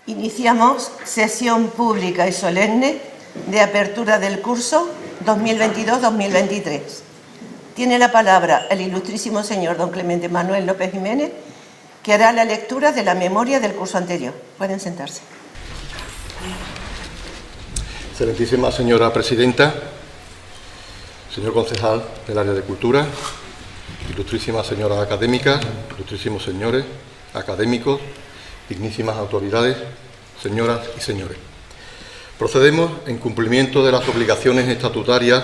Iniciamos sesión pública y solemne de apertura del curso 2022-2023. Tiene la palabra el ilustrísimo señor don Clemente Manuel López Jiménez, que hará la lectura de la memoria del curso anterior. Pueden sentarse. Excelentísima señora presidenta, señor concejal del área de cultura, ilustrísimas señoras académicas, ilustrísimos señores académicos, dignísimas autoridades, señoras y señores. Procedemos, en cumplimiento de las obligaciones estatutarias,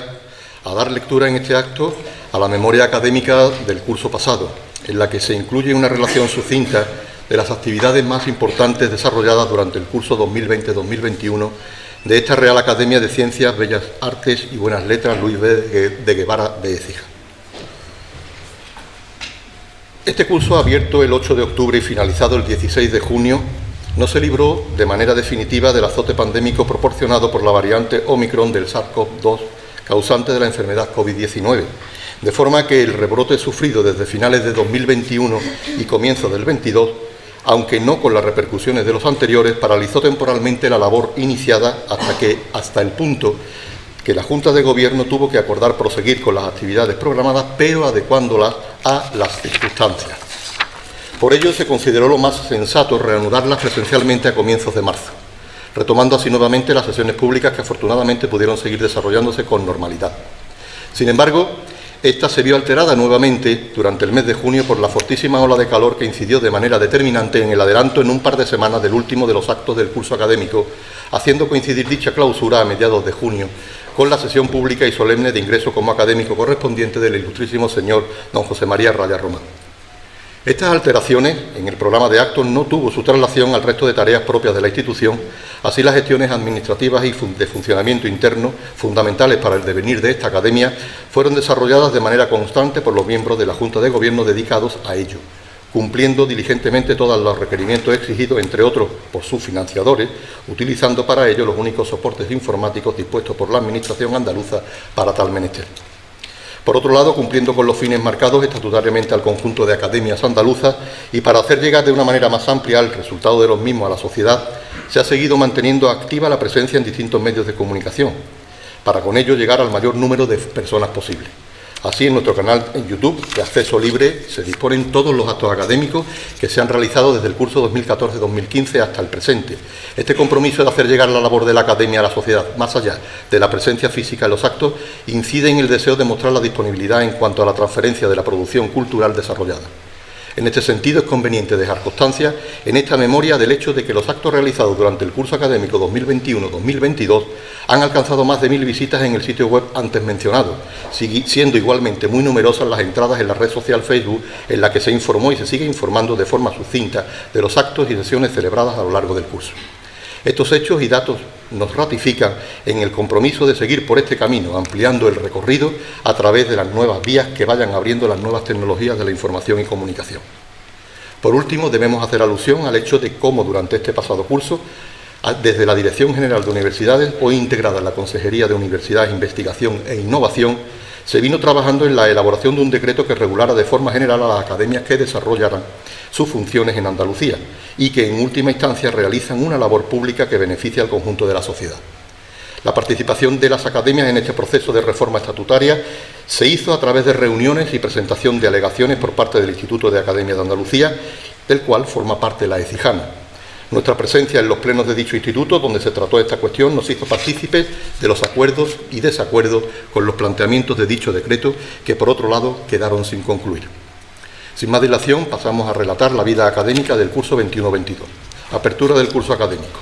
a dar lectura en este acto a la memoria académica del curso pasado, en la que se incluye una relación sucinta de las actividades más importantes desarrolladas durante el curso 2020-2021 de esta Real Academia de Ciencias, Bellas Artes y Buenas Letras Luis B. de Guevara de Écija. Este curso, abierto el 8 de octubre y finalizado el 16 de junio, no se libró de manera definitiva del azote pandémico proporcionado por la variante Omicron del SARS-CoV-2, causante de la enfermedad COVID-19, de forma que el rebrote sufrido desde finales de 2021 y comienzos del 22, aunque no con las repercusiones de los anteriores, paralizó temporalmente la labor iniciada hasta el punto que la Junta de Gobierno tuvo que acordar proseguir con las actividades programadas, pero adecuándolas a las circunstancias. Por ello, se consideró lo más sensato reanudarlas presencialmente a comienzos de marzo, retomando así nuevamente las sesiones públicas que afortunadamente pudieron seguir desarrollándose con normalidad. Sin embargo, esta se vio alterada nuevamente durante el mes de junio por la fortísima ola de calor que incidió de manera determinante en el adelanto en un par de semanas del último de los actos del curso académico, haciendo coincidir dicha clausura a mediados de junio con la sesión pública y solemne de ingreso como académico correspondiente del ilustrísimo señor don José María Raya Román. Estas alteraciones en el programa de actos no tuvo su traslación al resto de tareas propias de la institución, así las gestiones administrativas y de funcionamiento interno, fundamentales para el devenir de esta academia, fueron desarrolladas de manera constante por los miembros de la Junta de Gobierno dedicados a ello, cumpliendo diligentemente todos los requerimientos exigidos, entre otros por sus financiadores, utilizando para ello los únicos soportes informáticos dispuestos por la Administración andaluza para tal menester. Por otro lado, cumpliendo con los fines marcados estatutariamente al conjunto de academias andaluzas y para hacer llegar de una manera más amplia el resultado de los mismos a la sociedad, se ha seguido manteniendo activa la presencia en distintos medios de comunicación, para con ello llegar al mayor número de personas posible. Así, en nuestro canal en YouTube, de acceso libre, se disponen todos los actos académicos que se han realizado desde el curso 2014-2015 hasta el presente. Este compromiso de hacer llegar la labor de la academia a la sociedad, más allá de la presencia física en los actos, incide en el deseo de mostrar la disponibilidad en cuanto a la transferencia de la producción cultural desarrollada. En este sentido, es conveniente dejar constancia en esta memoria del hecho de que los actos realizados durante el curso académico 2021-2022 han alcanzado más de 1000 visitas en el sitio web antes mencionado, siendo igualmente muy numerosas las entradas en la red social Facebook, en la que se informó y se sigue informando de forma sucinta de los actos y sesiones celebradas a lo largo del curso. Estos hechos y datos nos ratifican en el compromiso de seguir por este camino, ampliando el recorrido a través de las nuevas vías que vayan abriendo las nuevas tecnologías de la información y comunicación. Por último, debemos hacer alusión al hecho de cómo durante este pasado curso, desde la Dirección General de Universidades, hoy integrada en la Consejería de Universidades, Investigación e Innovación, se vino trabajando en la elaboración de un decreto que regulara de forma general a las academias que desarrollaran sus funciones en Andalucía y que en última instancia realizan una labor pública que beneficia al conjunto de la sociedad. La participación de las academias en este proceso de reforma estatutaria se hizo a través de reuniones y presentación de alegaciones por parte del Instituto de Academias de Andalucía, del cual forma parte la ECIJANA. Nuestra presencia en los plenos de dicho instituto, donde se trató esta cuestión, nos hizo partícipes de los acuerdos y desacuerdos con los planteamientos de dicho decreto, que por otro lado quedaron sin concluir. Sin más dilación, pasamos a relatar la vida académica del curso 21-22. Apertura del curso académico.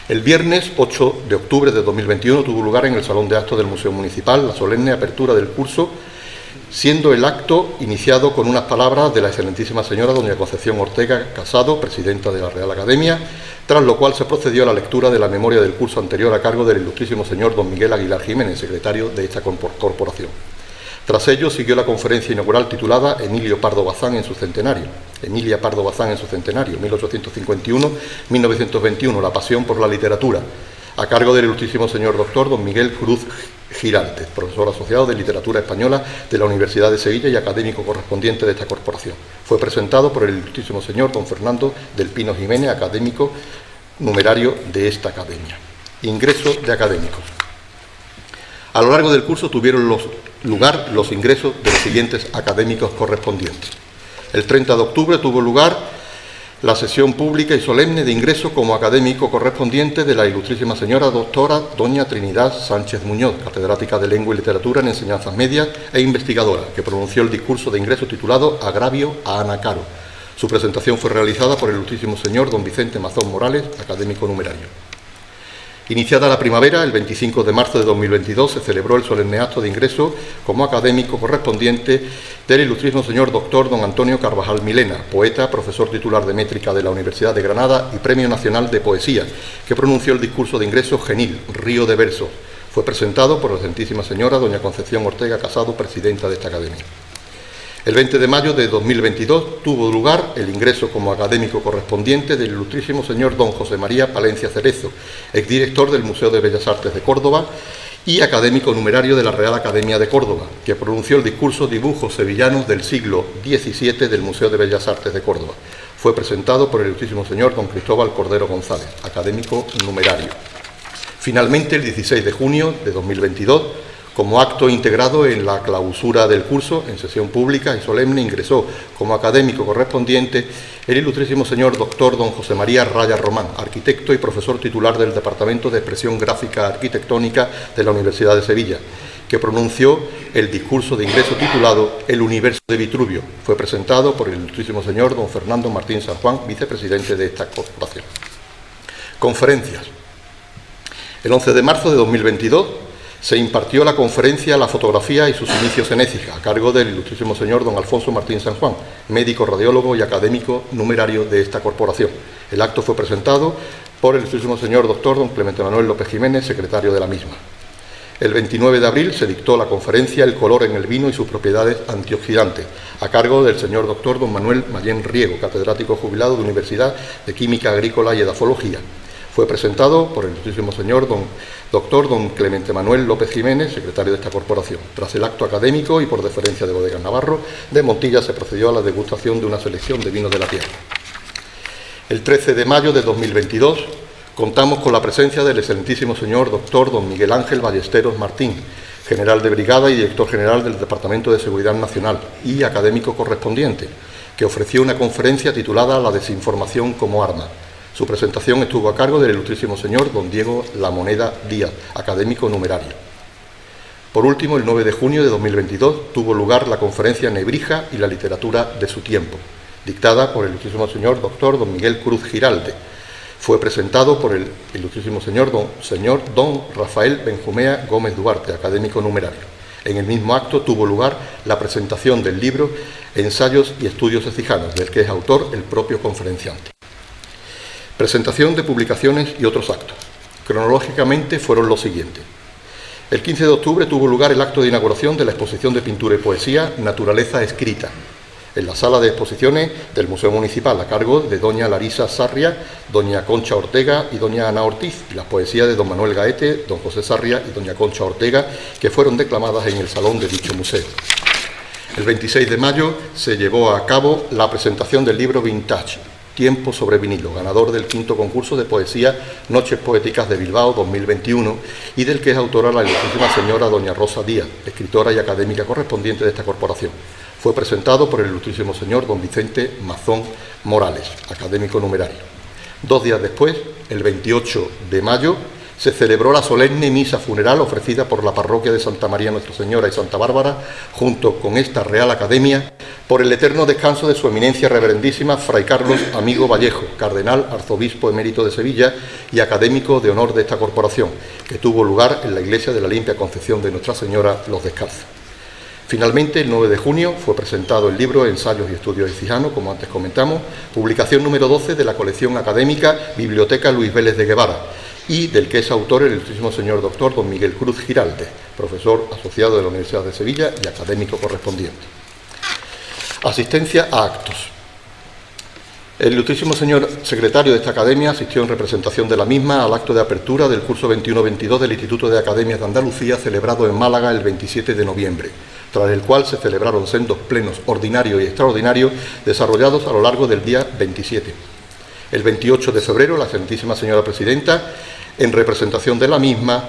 El viernes 8 de octubre de 2021 tuvo lugar en el Salón de Actos del Museo Municipal la solemne apertura del curso, siendo el acto iniciado con unas palabras de la excelentísima señora doña Concepción Ortega Casado, presidenta de la Real Academia, tras lo cual se procedió a la lectura de la memoria del curso anterior a cargo del ilustrísimo señor don Miguel Aguilar Jiménez, secretario de esta corporación. Tras ello siguió la conferencia inaugural titulada Emilio Pardo Bazán en su centenario, Emilia Pardo Bazán en su centenario, 1851-1921, la pasión por la literatura, a cargo del ilustrísimo señor doctor don Miguel Cruz Giraltes, profesor asociado de Literatura Española de la Universidad de Sevilla y académico correspondiente de esta corporación. Fue presentado por el ilustrísimo señor don Fernando del Pino Jiménez, académico numerario de esta academia. Ingreso de académicos. A lo largo del curso tuvieron lugar los ingresos de los siguientes académicos correspondientes. El 30 de octubre tuvo lugar la sesión pública y solemne de ingreso como académico correspondiente de la ilustrísima señora doctora doña Trinidad Sánchez Muñoz, catedrática de Lengua y Literatura en Enseñanzas Medias e investigadora, que pronunció el discurso de ingreso titulado Agravio a Ana Caro. Su presentación fue realizada por el ilustrísimo señor don Vicente Mazón Morales, académico numerario. Iniciada la primavera, el 25 de marzo de 2022 se celebró el solemne acto de ingreso como académico correspondiente del ilustrísimo señor doctor don Antonio Carvajal Milena, poeta, profesor titular de métrica de la Universidad de Granada y Premio Nacional de Poesía, que pronunció el discurso de ingreso Genil, Río de Versos. Fue presentado por la excelentísima señora doña Concepción Ortega Casado, presidenta de esta academia. El 20 de mayo de 2022 tuvo lugar el ingreso como académico correspondiente del ilustrísimo señor don José María Palencia Cerezo, exdirector del Museo de Bellas Artes de Córdoba y académico numerario de la Real Academia de Córdoba, que pronunció el discurso Dibujos sevillanos del siglo XVII del Museo de Bellas Artes de Córdoba. Fue presentado por el ilustrísimo señor don Cristóbal Cordero González, académico numerario. Finalmente, el 16 de junio de 2022, como acto integrado en la clausura del curso, en sesión pública y solemne, ingresó como académico correspondiente el ilustrísimo señor doctor don José María Raya Román, arquitecto y profesor titular del Departamento de Expresión Gráfica Arquitectónica de la Universidad de Sevilla, que pronunció el discurso de ingreso titulado El universo de Vitruvio. Fue presentado por el ilustrísimo señor don Fernando Martín San Juan, vicepresidente de esta corporación. Conferencias. El 11 de marzo de 2022 se impartió la conferencia La fotografía y sus inicios en Écija, a cargo del ilustrísimo señor don Alfonso Martín San Juan, médico radiólogo y académico numerario de esta corporación. El acto fue presentado por el ilustrísimo señor doctor don Clemente Manuel López Jiménez, secretario de la misma. El 29 de abril se dictó la conferencia El color en el vino y sus propiedades antioxidantes, a cargo del señor doctor don Manuel Mayén Riego, catedrático jubilado de Universidad de Química Agrícola y Edafología. Fue presentado por el ilustrísimo señor doctor don Clemente Manuel López Jiménez, secretario de esta corporación. Tras el acto académico y por deferencia de Bodegas Navarro de Montilla, se procedió a la degustación de una selección de vinos de la tierra. El 13 de mayo de 2022 contamos con la presencia del excelentísimo señor doctor don Miguel Ángel Ballesteros Martín, general de brigada y director general del Departamento de Seguridad Nacional y académico correspondiente, que ofreció una conferencia titulada La desinformación como arma. Su presentación estuvo a cargo del ilustrísimo señor don Diego La Moneda Díaz, académico numerario. Por último, el 9 de junio de 2022 tuvo lugar la conferencia Nebrija y la literatura de su tiempo, dictada por el ilustrísimo señor doctor don Miguel Cruz Giralde. Fue presentado por el ilustrísimo señor don Rafael Benjumea Gómez Duarte, académico numerario. En el mismo acto tuvo lugar la presentación del libro Ensayos y estudios ecijanos, del que es autor el propio conferenciante. Presentación de publicaciones y otros actos. Cronológicamente fueron los siguientes. El 15 de octubre tuvo lugar el acto de inauguración de la exposición de pintura y poesía Naturaleza Escrita, en la sala de exposiciones del Museo Municipal, a cargo de doña Larisa Sarria, doña Concha Ortega y doña Ana Ortiz, y las poesías de don Manuel Gaete, don José Sarria y doña Concha Ortega, que fueron declamadas en el salón de dicho museo. El 26 de mayo se llevó a cabo la presentación del libro Vintage, Tiempo sobre vinilo, ganador del 5º concurso de poesía Noches Poéticas de Bilbao 2021 y del que es autora la ilustrísima señora doña Rosa Díaz, escritora y académica correspondiente de esta corporación. Fue presentado por el ilustrísimo señor don Vicente Mazón Morales, académico numerario. 2 días después, el 28 de mayo, se celebró la solemne misa funeral ofrecida por la parroquia de Santa María Nuestra Señora y Santa Bárbara, junto con esta Real Academia, por el eterno descanso de su eminencia reverendísima Fray Carlos Amigo Vallejo, cardenal arzobispo emérito de Sevilla y académico de honor de esta corporación, que tuvo lugar en la iglesia de la Limpia Concepción de Nuestra Señora Los Descalzos. Finalmente, el 9 de junio fue presentado el libro Ensayos y estudios ecijanos, como antes comentamos, publicación número 12 de la colección académica Biblioteca Luis Vélez de Guevara, y del que es autor el ilustrísimo señor doctor don Miguel Cruz Giralde, profesor asociado de la Universidad de Sevilla y académico correspondiente. Asistencia a actos. El ilustrísimo señor secretario de esta academia asistió en representación de la misma al acto de apertura del curso 21-22 del Instituto de Academias de Andalucía, celebrado en Málaga el 27 de noviembre, tras el cual se celebraron sendos plenos ordinarios y extraordinarios desarrollados a lo largo del día 27. El 28 de febrero, la excelentísima señora presidenta, en representación de la misma,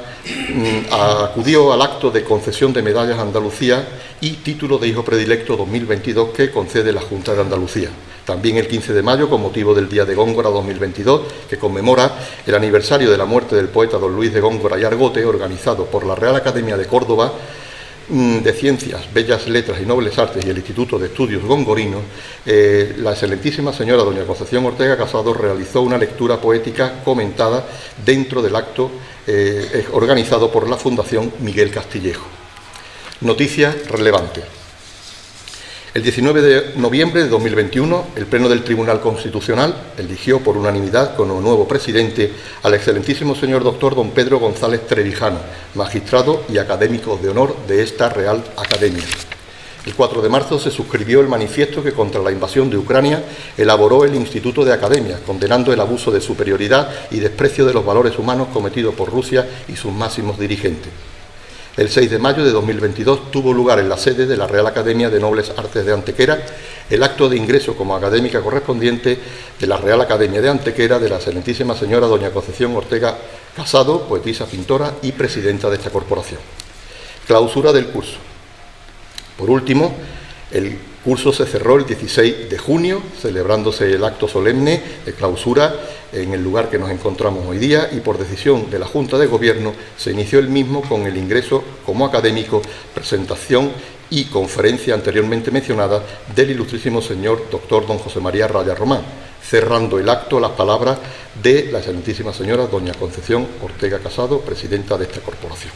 acudió al acto de concesión de medallas a Andalucía y título de hijo predilecto 2022 que concede la Junta de Andalucía. También el 15 de mayo, con motivo del Día de Góngora 2022, que conmemora el aniversario de la muerte del poeta don Luis de Góngora y Argote, organizado por la Real Academia de Córdoba de Ciencias, Bellas Letras y Nobles Artes y el Instituto de Estudios Gongorinos, la excelentísima señora doña Concepción Ortega Casado realizó una lectura poética comentada dentro del acto organizado por la Fundación Miguel Castillejo. Noticias relevantes. El 19 de noviembre de 2021, el Pleno del Tribunal Constitucional eligió por unanimidad como nuevo presidente al excelentísimo señor doctor don Pedro González Trevijano, magistrado y académico de honor de esta Real Academia. El 4 de marzo se suscribió el manifiesto que contra la invasión de Ucrania elaboró el Instituto de Academias, condenando el abuso de superioridad y desprecio de los valores humanos cometido por Rusia y sus máximos dirigentes. El 6 de mayo de 2022 tuvo lugar en la sede de la Real Academia de Nobles Artes de Antequera el acto de ingreso como académica correspondiente de la Real Academia de Antequera de la excelentísima señora doña Concepción Ortega Casado, poetisa, pintora y presidenta de esta corporación. Clausura del curso. Por último, el curso se cerró el 16 de junio, celebrándose el acto solemne de clausura en el lugar que nos encontramos hoy día y por decisión de la Junta de Gobierno se inició el mismo con el ingreso como académico, presentación y conferencia anteriormente mencionada del ilustrísimo señor doctor don José María Raya Román, cerrando el acto las palabras de la excelentísima señora doña Concepción Ortega Casado, presidenta de esta corporación.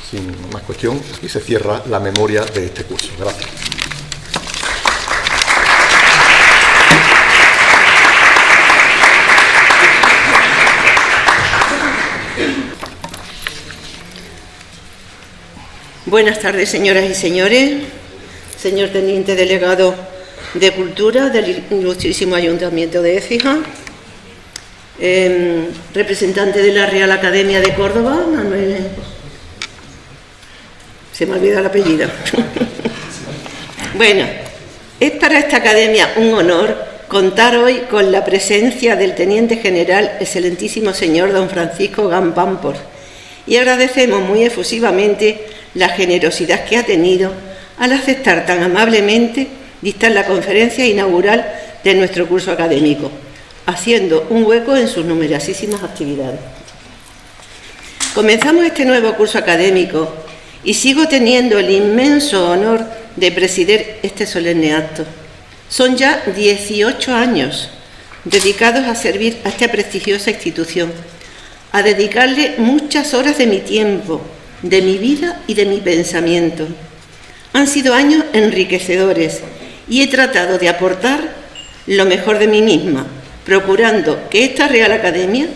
Sin más cuestión, aquí se cierra la memoria de este curso. Gracias. Buenas tardes, señoras y señores, señor Teniente Delegado de Cultura del Ilustrísimo Ayuntamiento de Écija, representante de la Real Academia de Córdoba, Manuel... Se me olvida el apellido. Bueno, es para esta academia un honor contar hoy con la presencia del Teniente General, excelentísimo señor don Francisco Gampámpor, y agradecemos muy efusivamente la generosidad que ha tenido al aceptar tan amablemente dictar la conferencia inaugural de nuestro curso académico, haciendo un hueco en sus numerosísimas actividades. Comenzamos este nuevo curso académico y sigo teniendo el inmenso honor de presidir este solemne acto. Son ya 18 años dedicados a servir a esta prestigiosa institución, a dedicarle muchas horas de mi tiempo, de mi vida y de mi pensamiento. Han sido años enriquecedores y he tratado de aportar lo mejor de mí misma, procurando que esta Real Academia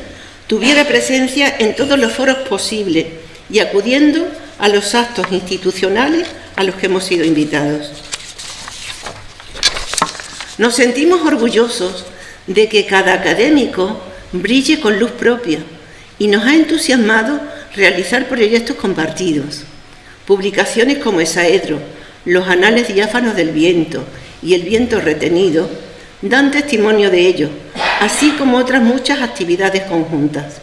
tuviera presencia en todos los foros posibles y acudiendo a los actos institucionales a los que hemos sido invitados. Nos sentimos orgullosos de que cada académico brille con luz propia y nos ha entusiasmado realizar proyectos compartidos. Publicaciones como Esaedro, los anales diáfanos del viento y el viento retenido dan testimonio de ello, así como otras muchas actividades conjuntas.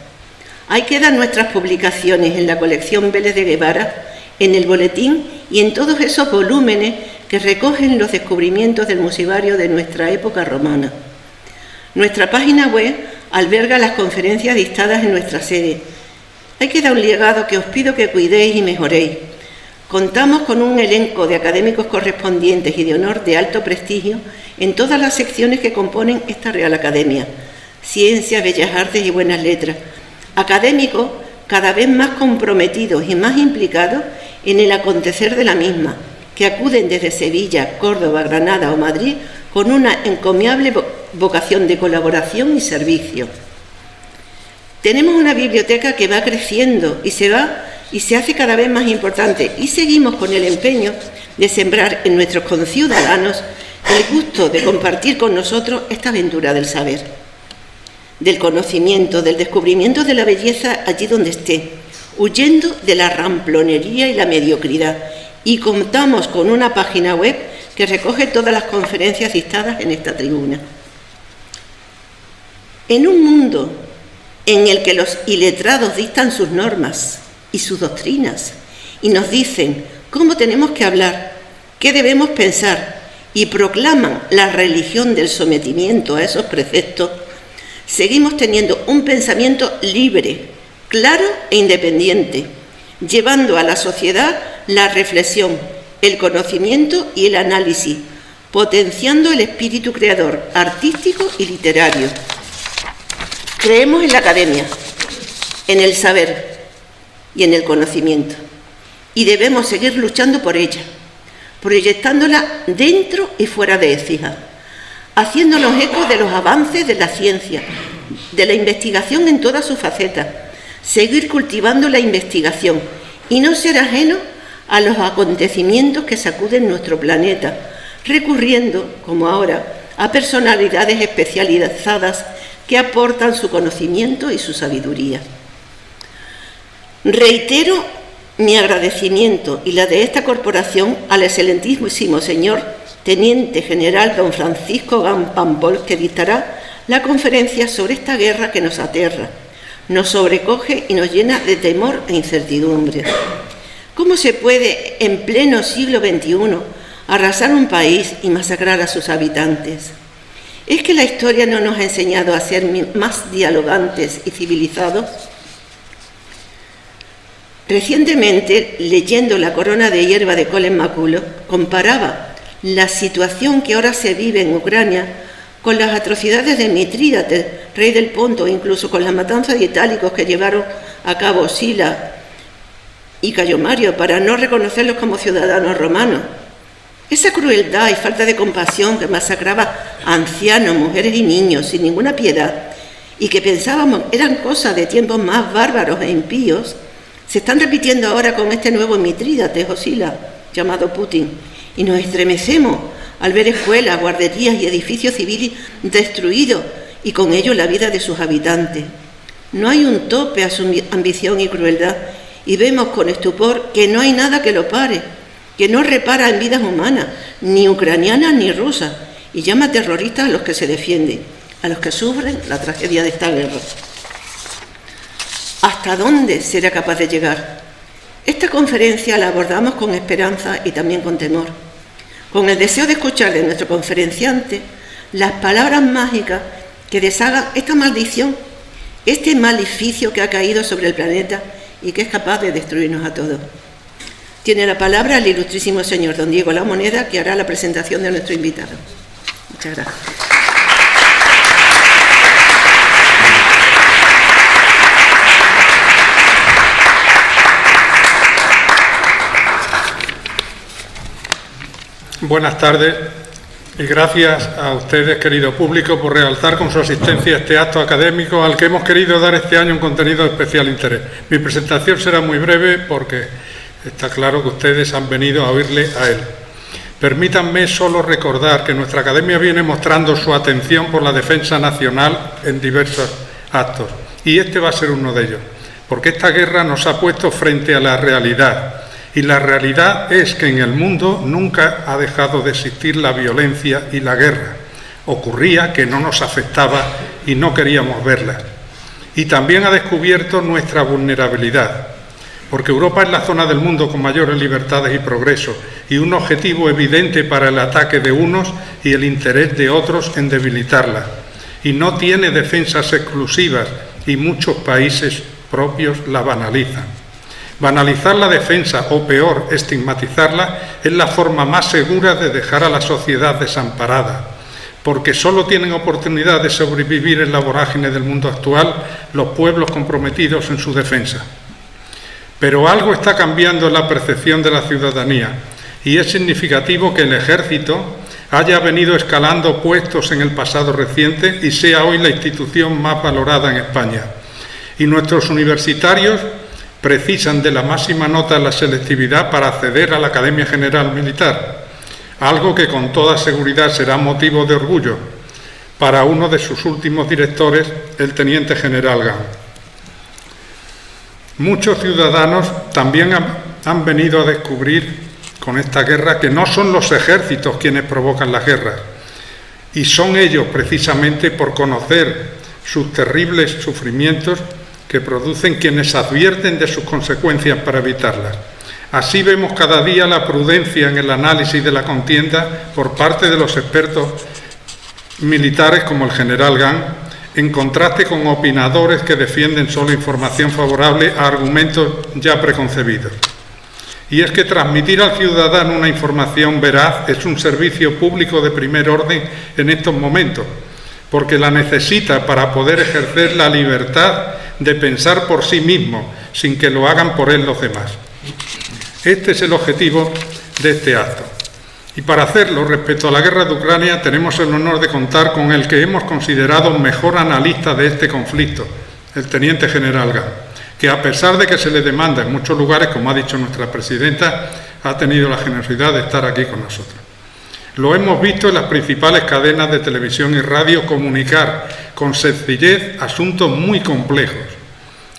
Ahí quedan nuestras publicaciones en la colección Vélez de Guevara, en el boletín y en todos esos volúmenes que recogen los descubrimientos del musivario de nuestra época romana. Nuestra página web alberga las conferencias dictadas en nuestra sede. Ahí queda un legado que os pido que cuidéis y mejoréis. Contamos con un elenco de académicos correspondientes y de honor de alto prestigio en todas las secciones que componen esta Real Academia: Ciencias, Bellas Artes y Buenas Letras. Académicos cada vez más comprometidos y más implicados en el acontecer de la misma, que acuden desde Sevilla, Córdoba, Granada o Madrid con una encomiable vocación de colaboración y servicio. Tenemos una biblioteca que va creciendo y se hace cada vez más importante, y seguimos con el empeño de sembrar en nuestros conciudadanos el gusto de compartir con nosotros esta aventura del saber, del conocimiento, del descubrimiento de la belleza allí donde esté, huyendo de la ramplonería y la mediocridad. Y contamos con una página web que recoge todas las conferencias dictadas en esta tribuna. En un mundo en el que los iletrados dictan sus normas y sus doctrinas y nos dicen cómo tenemos que hablar, qué debemos pensar y proclaman la religión del sometimiento a esos preceptos, seguimos teniendo un pensamiento libre, claro e independiente, llevando a la sociedad la reflexión, el conocimiento y el análisis, potenciando el espíritu creador, artístico y literario. Creemos en la academia, en el saber y en el conocimiento, y debemos seguir luchando por ella, proyectándola dentro y fuera de Écija, haciéndonos eco de los avances de la ciencia, de la investigación en todas sus facetas, seguir cultivando la investigación y no ser ajeno a los acontecimientos que sacuden nuestro planeta, recurriendo, como ahora, a personalidades especializadas que aportan su conocimiento y su sabiduría. Reitero mi agradecimiento y la de esta corporación al excelentísimo señor Teniente General don Francisco Gampampol, que dictará la conferencia sobre esta guerra que nos aterra, nos sobrecoge y nos llena de temor e incertidumbre. ¿Cómo se puede, en pleno siglo XXI, arrasar un país y masacrar a sus habitantes? ¿Es que la historia no nos ha enseñado a ser más dialogantes y civilizados? Recientemente, leyendo La corona de hierba de Colin McCullough, comparaba la situación que ahora se vive en Ucrania con las atrocidades de Mitrídates, rey del Ponto, incluso con la matanza de itálicos que llevaron a cabo Sila y Cayo Mario para no reconocerlos como ciudadanos romanos. Esa crueldad y falta de compasión que masacraba a ancianos, mujeres y niños sin ninguna piedad y que pensábamos eran cosas de tiempos más bárbaros e impíos, se están repitiendo ahora con este nuevo Mitrídates o Sila, llamado Putin, y nos estremecemos al ver escuelas, guarderías y edificios civiles destruidos y con ello la vida de sus habitantes. No hay un tope a su ambición y crueldad y vemos con estupor que no hay nada que lo pare, que no repara en vidas humanas, ni ucranianas ni rusas, y llama terroristas a los que se defienden, a los que sufren la tragedia de esta guerra. ¿Hasta dónde será capaz de llegar? Esta conferencia la abordamos con esperanza y también con temor, con el deseo de escuchar de nuestro conferenciante las palabras mágicas que deshagan esta maldición, este maleficio que ha caído sobre el planeta y que es capaz de destruirnos a todos. Tiene la palabra el ilustrísimo señor don Diego La Moneda, que hará la presentación de nuestro invitado. Muchas gracias. Buenas tardes y gracias a ustedes, querido público, por realzar con su asistencia a este acto académico al que hemos querido dar este año un contenido de especial interés. Mi presentación será muy breve porque está claro que ustedes han venido a oírle a él. Permítanme solo recordar que nuestra academia viene mostrando su atención por la defensa nacional en diversos actos y este va a ser uno de ellos, porque esta guerra nos ha puesto frente a la realidad. Y la realidad es que en el mundo nunca ha dejado de existir la violencia y la guerra. Ocurría que no nos afectaba y no queríamos verla. Y también ha descubierto nuestra vulnerabilidad, porque Europa es la zona del mundo con mayores libertades y progreso, y un objetivo evidente para el ataque de unos y el interés de otros en debilitarla. Y no tiene defensas exclusivas, y muchos países propios la banalizan. Banalizar la defensa, o peor, estigmatizarla, es la forma más segura de dejar a la sociedad desamparada, porque solo tienen oportunidad de sobrevivir en la vorágine del mundo actual los pueblos comprometidos en su defensa. Pero algo está cambiando en la percepción de la ciudadanía, y es significativo que el ejército haya venido escalando puestos en el pasado reciente y sea hoy la institución más valorada en España. Y nuestros universitarios precisan de la máxima nota en la selectividad para acceder a la Academia General Militar, algo que con toda seguridad será motivo de orgullo para uno de sus últimos directores, el Teniente General Gam. Muchos ciudadanos también han venido a descubrir con esta guerra que no son los ejércitos quienes provocan las guerras, y son ellos precisamente por conocer sus terribles sufrimientos que producen quienes advierten de sus consecuencias para evitarlas. Así vemos cada día la prudencia en el análisis de la contienda por parte de los expertos militares como el general Gant, en contraste con opinadores que defienden solo información favorable a argumentos ya preconcebidos. Y es que transmitir al ciudadano una información veraz es un servicio público de primer orden en estos momentos, porque la necesita para poder ejercer la libertad de pensar por sí mismo, sin que lo hagan por él los demás. Este es el objetivo de este acto. Y para hacerlo, respecto a la guerra de Ucrania, tenemos el honor de contar con el que hemos considerado mejor analista de este conflicto, el teniente general Gant, que a pesar de que se le demanda en muchos lugares, como ha dicho nuestra presidenta, ha tenido la generosidad de estar aquí con nosotros. Lo hemos visto en las principales cadenas de televisión y radio comunicar con sencillez asuntos muy complejos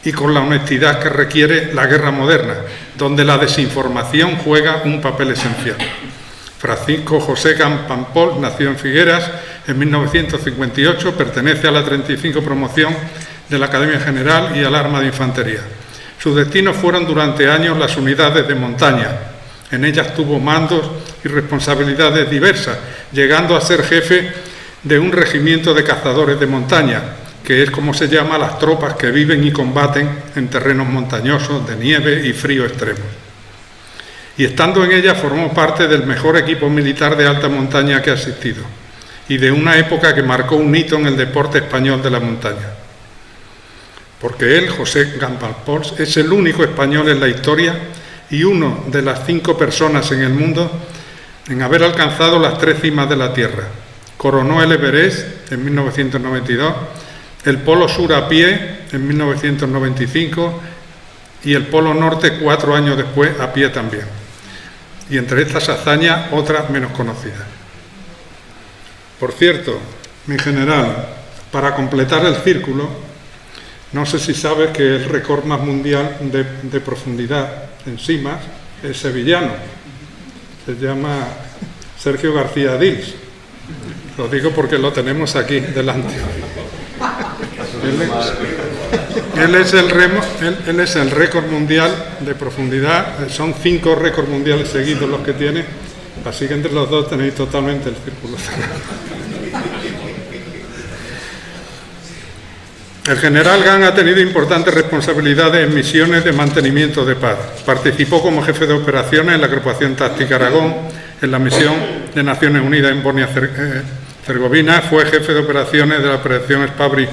y con la honestidad que requiere la guerra moderna, donde la desinformación juega un papel esencial. Francisco José Gant Pampol nació en Figueras en 1958, pertenece a la 35 promoción de la Academia General y al Arma de Infantería. Sus destinos fueron durante años las unidades de montaña. En ellas tuvo mandos y responsabilidades diversas, llegando a ser jefe de un regimiento de cazadores de montaña, que es como se llama las tropas que viven y combaten en terrenos montañosos de nieve y frío extremos. Y estando en ella formó parte del mejor equipo militar de alta montaña que ha existido y de una época que marcó un hito en el deporte español de la montaña. Porque él, José Gant Pampol, es el único español en la historia y uno de las 5 personas en el mundo en haber alcanzado las 3 cimas de la Tierra. Coronó el Everest en 1992, el Polo Sur a pie en 1995 y el Polo Norte 4 años después a pie también. Y entre estas hazañas, otras menos conocidas. Por cierto, mi general, para completar el círculo, no sé si sabes que el récord más mundial de profundidad en cimas es sevillano. Se llama Sergio García Dils. Lo digo porque lo tenemos aquí delante. Él es el récord mundial de profundidad. Son 5 récords mundiales seguidos los que tiene. Así que entre los dos tenéis totalmente el círculo cerrado. El general Gant ha tenido importantes responsabilidades en misiones de mantenimiento de paz. Participó como jefe de operaciones en la Agrupación Táctica Aragón, en la misión de Naciones Unidas en Bosnia-Herzegovina. Fue jefe de operaciones de la Operación Spabri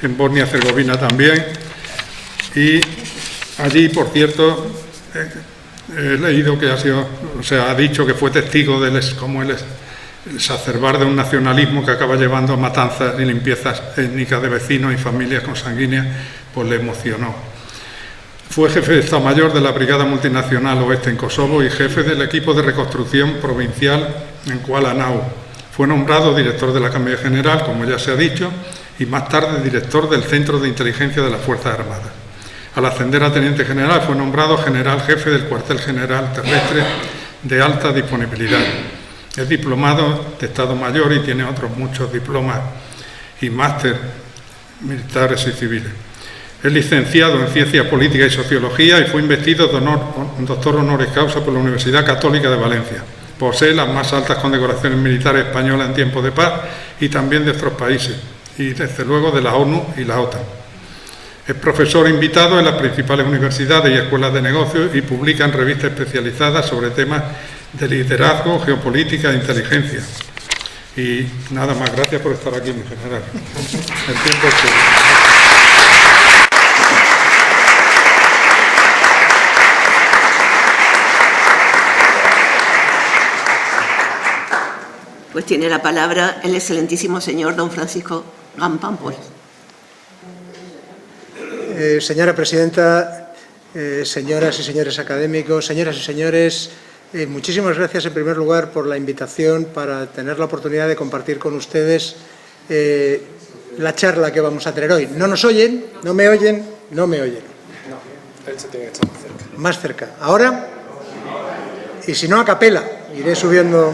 en Bosnia-Herzegovina también. Y allí, por cierto, he leído que ha dicho que fue testigo del exacerbar de un nacionalismo que acaba llevando a matanzas y limpiezas étnicas de vecinos y familias consanguíneas, pues le emocionó. Fue jefe de Estado Mayor de la Brigada Multinacional Oeste en Kosovo y jefe del equipo de reconstrucción provincial en Kuala Namu. Fue nombrado director de la Academia General, como ya se ha dicho, y más tarde director del Centro de Inteligencia de las Fuerzas Armadas. Al ascender a teniente general fue nombrado general jefe del Cuartel General Terrestre de alta disponibilidad. Es diplomado de Estado Mayor y tiene otros muchos diplomas y máster militares y civiles. Es licenciado en Ciencias Políticas y Sociología y fue investido doctor honoris causa por la Universidad Católica de Valencia. Posee las más altas condecoraciones militares españolas en tiempo de paz y también de otros países, y desde luego de la ONU y la OTAN. Es profesor invitado en las principales universidades y escuelas de negocios y publica en revistas especializadas sobre temas de liderazgo, geopolítica e inteligencia. Y nada más, gracias por estar aquí, mi general. El tiempo es tuyo. Pues tiene la palabra el excelentísimo señor don Francisco Gant Pampol. Señora presidenta, señoras y señores académicos, señoras y señores, muchísimas gracias en primer lugar por la invitación para tener la oportunidad de compartir con ustedes la charla que vamos a tener hoy. ¿No nos oyen? ¿No me oyen? No me oyen. No, él se tiene que estar más cerca. ¿Más cerca? ¿Ahora? Y si no, a capela. Iré subiendo.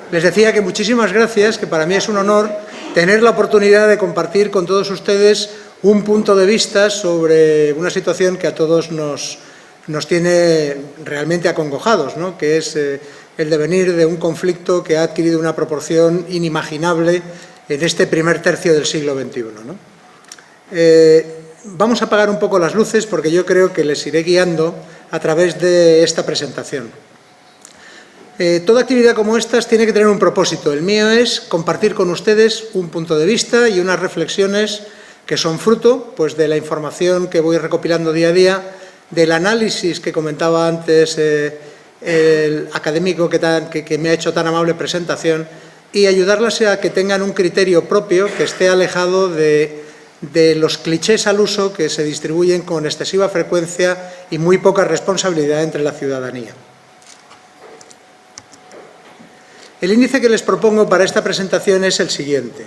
Les decía que muchísimas gracias, que para mí es un honor tener la oportunidad de compartir con todos ustedes un punto de vista sobre una situación que a todos nos tiene realmente acongojados, ¿no?, que es el devenir de un conflicto que ha adquirido una proporción inimaginable en este primer tercio del siglo XXI, ¿no? Vamos a apagar un poco las luces porque yo creo que les iré guiando a través de esta presentación. Toda actividad como estas tiene que tener un propósito. El mío es compartir con ustedes un punto de vista y unas reflexiones que son fruto, pues, de la información que voy recopilando día a día, del análisis que comentaba antes el académico que me ha hecho tan amable presentación, y ayudarlas a que tengan un criterio propio que esté alejado de los clichés al uso que se distribuyen con excesiva frecuencia y muy poca responsabilidad entre la ciudadanía. El índice que les propongo para esta presentación es el siguiente.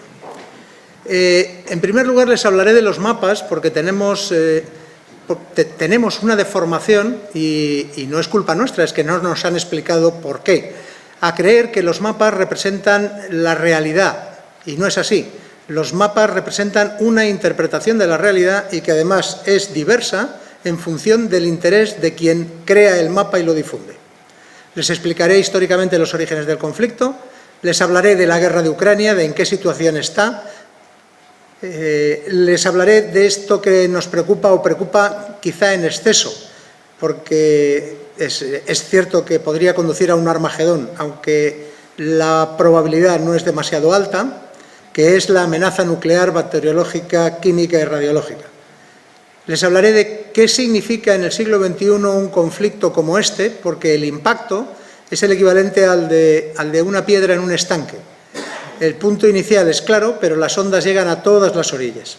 En primer lugar, les hablaré de los mapas porque tenemos una deformación y no es culpa nuestra, es que no nos han explicado por qué, a creer que los mapas representan la realidad, y no es así. Los mapas representan una interpretación de la realidad y que además es diversa en función del interés de quien crea el mapa y lo difunde. Les explicaré históricamente los orígenes del conflicto, les hablaré de la guerra de Ucrania, de en qué situación está, les hablaré de esto que nos preocupa o preocupa quizá en exceso, porque es cierto que podría conducir a un Armagedón, aunque la probabilidad no es demasiado alta, que es la amenaza nuclear, bacteriológica, química y radiológica. Les hablaré de qué significa en el siglo XXI un conflicto como este, porque el impacto es el equivalente al de una piedra en un estanque. El punto inicial es claro, pero las ondas llegan a todas las orillas.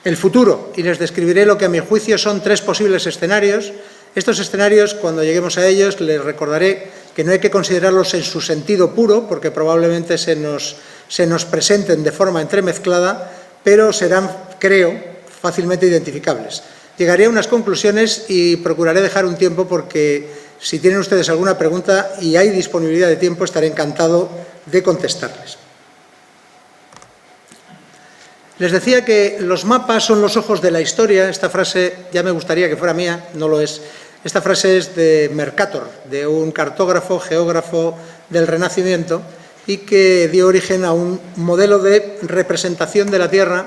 El futuro, y les describiré lo que a mi juicio son 3 posibles escenarios. Estos escenarios, cuando lleguemos a ellos, les recordaré que no hay que considerarlos en su sentido puro, porque probablemente se nos presenten de forma entremezclada, pero serán, creo, fácilmente identificables. Llegaré a unas conclusiones y procuraré dejar un tiempo porque si tienen ustedes alguna pregunta y hay disponibilidad de tiempo, estaré encantado de contestarles. Les decía que los mapas son los ojos de la historia. Esta frase ya me gustaría que fuera mía, no lo es. Esta frase es de Mercator, de un cartógrafo, geógrafo del Renacimiento, y que dio origen a un modelo de representación de la Tierra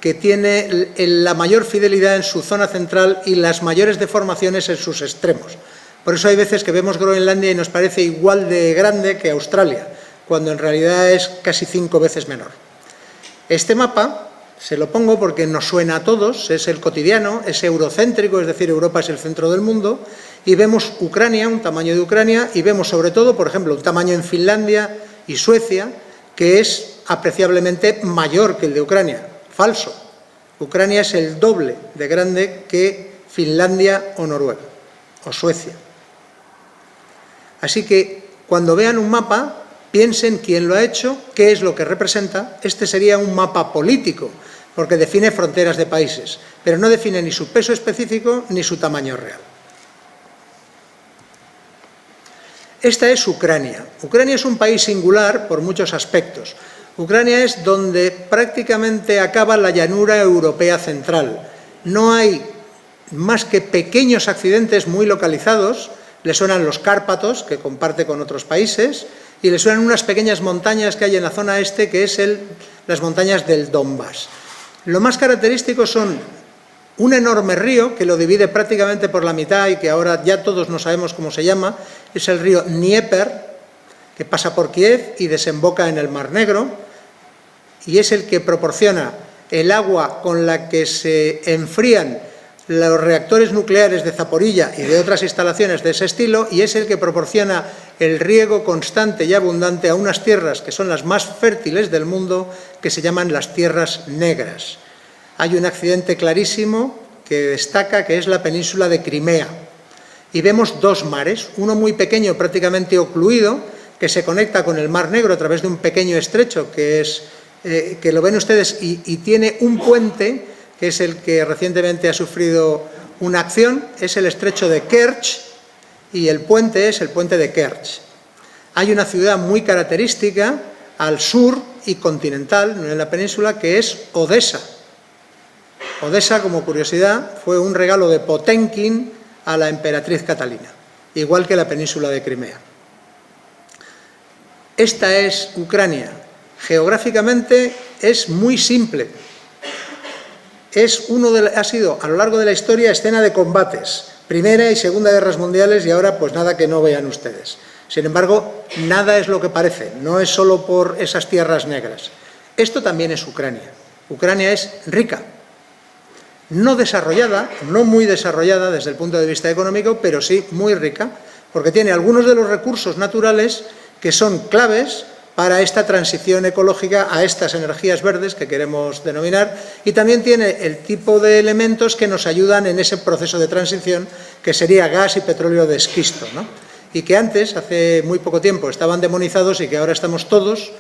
que tiene la mayor fidelidad en su zona central y las mayores deformaciones en sus extremos. Por eso hay veces que vemos Groenlandia y nos parece igual de grande que Australia, cuando en realidad es casi 5 veces menor. Este mapa se lo pongo porque nos suena a todos, es el cotidiano, es eurocéntrico, es decir, Europa es el centro del mundo, y vemos Ucrania, un tamaño de Ucrania, y vemos sobre todo, por ejemplo, un tamaño en Finlandia y Suecia, que es apreciablemente mayor que el de Ucrania. Falso. Ucrania es el doble de grande que Finlandia o Noruega, o Suecia. Así que, cuando vean un mapa, piensen quién lo ha hecho, qué es lo que representa. Este sería un mapa político, porque define fronteras de países, pero no define ni su peso específico ni su tamaño real. Esta es Ucrania. Ucrania es un país singular por muchos aspectos. Ucrania es donde prácticamente acaba la llanura europea central. No hay más que pequeños accidentes muy localizados. Le suenan los Cárpatos, que comparte con otros países, y le suenan unas pequeñas montañas que hay en la zona este, que es las montañas del Donbass. Lo más característico son un enorme río que lo divide prácticamente por la mitad y que ahora ya todos no sabemos cómo se llama, es el río Dnieper, que pasa por Kiev y desemboca en el Mar Negro, y es el que proporciona el agua con la que se enfrían los reactores nucleares de Zaporilla y de otras instalaciones de ese estilo, y es el que proporciona el riego constante y abundante a unas tierras que son las más fértiles del mundo, que se llaman las tierras negras. Hay un accidente clarísimo que destaca, que es la península de Crimea, y vemos 2 mares, uno muy pequeño, prácticamente ocluido, que se conecta con el Mar Negro a través de un pequeño estrecho, que lo ven ustedes, y tiene un puente, que es el que recientemente ha sufrido una acción, es el estrecho de Kerch, y el puente es el puente de Kerch. Hay una ciudad muy característica al sur y continental, no en la península, que es Odesa. Odesa, como curiosidad, fue un regalo de Potenkin a la emperatriz Catalina, igual que la península de Crimea. Esta es Ucrania. Geográficamente es muy simple. Ha sido, a lo largo de la historia, escena de combates. Primera y Segunda Guerras Mundiales y ahora, pues nada que no vean ustedes. Sin embargo, nada es lo que parece. No es solo por esas tierras negras. Esto también es Ucrania. Ucrania es rica. No desarrollada, no muy desarrollada desde el punto de vista económico, pero sí muy rica, porque tiene algunos de los recursos naturales que son claves para esta transición ecológica a estas energías verdes que queremos denominar, y también tiene el tipo de elementos que nos ayudan en ese proceso de transición, que sería gas y petróleo de esquisto, ¿no? Y que antes, hace muy poco tiempo, estaban demonizados y que ahora estamos todos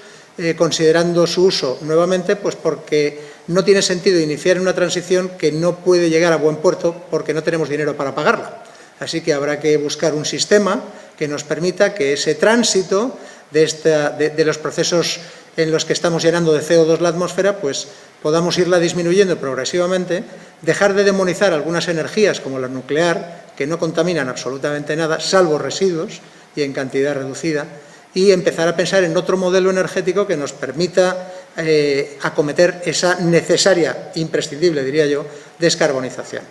considerando su uso nuevamente, pues porque no tiene sentido iniciar una transición que no puede llegar a buen puerto porque no tenemos dinero para pagarla. Así que habrá que buscar un sistema que nos permita que ese tránsito de los procesos en los que estamos llenando de CO2 la atmósfera, pues podamos irla disminuyendo progresivamente, dejar de demonizar algunas energías como la nuclear, que no contaminan absolutamente nada, salvo residuos y en cantidad reducida, y empezar a pensar en otro modelo energético que nos permita acometer esa necesaria, imprescindible, diría yo, descarbonización.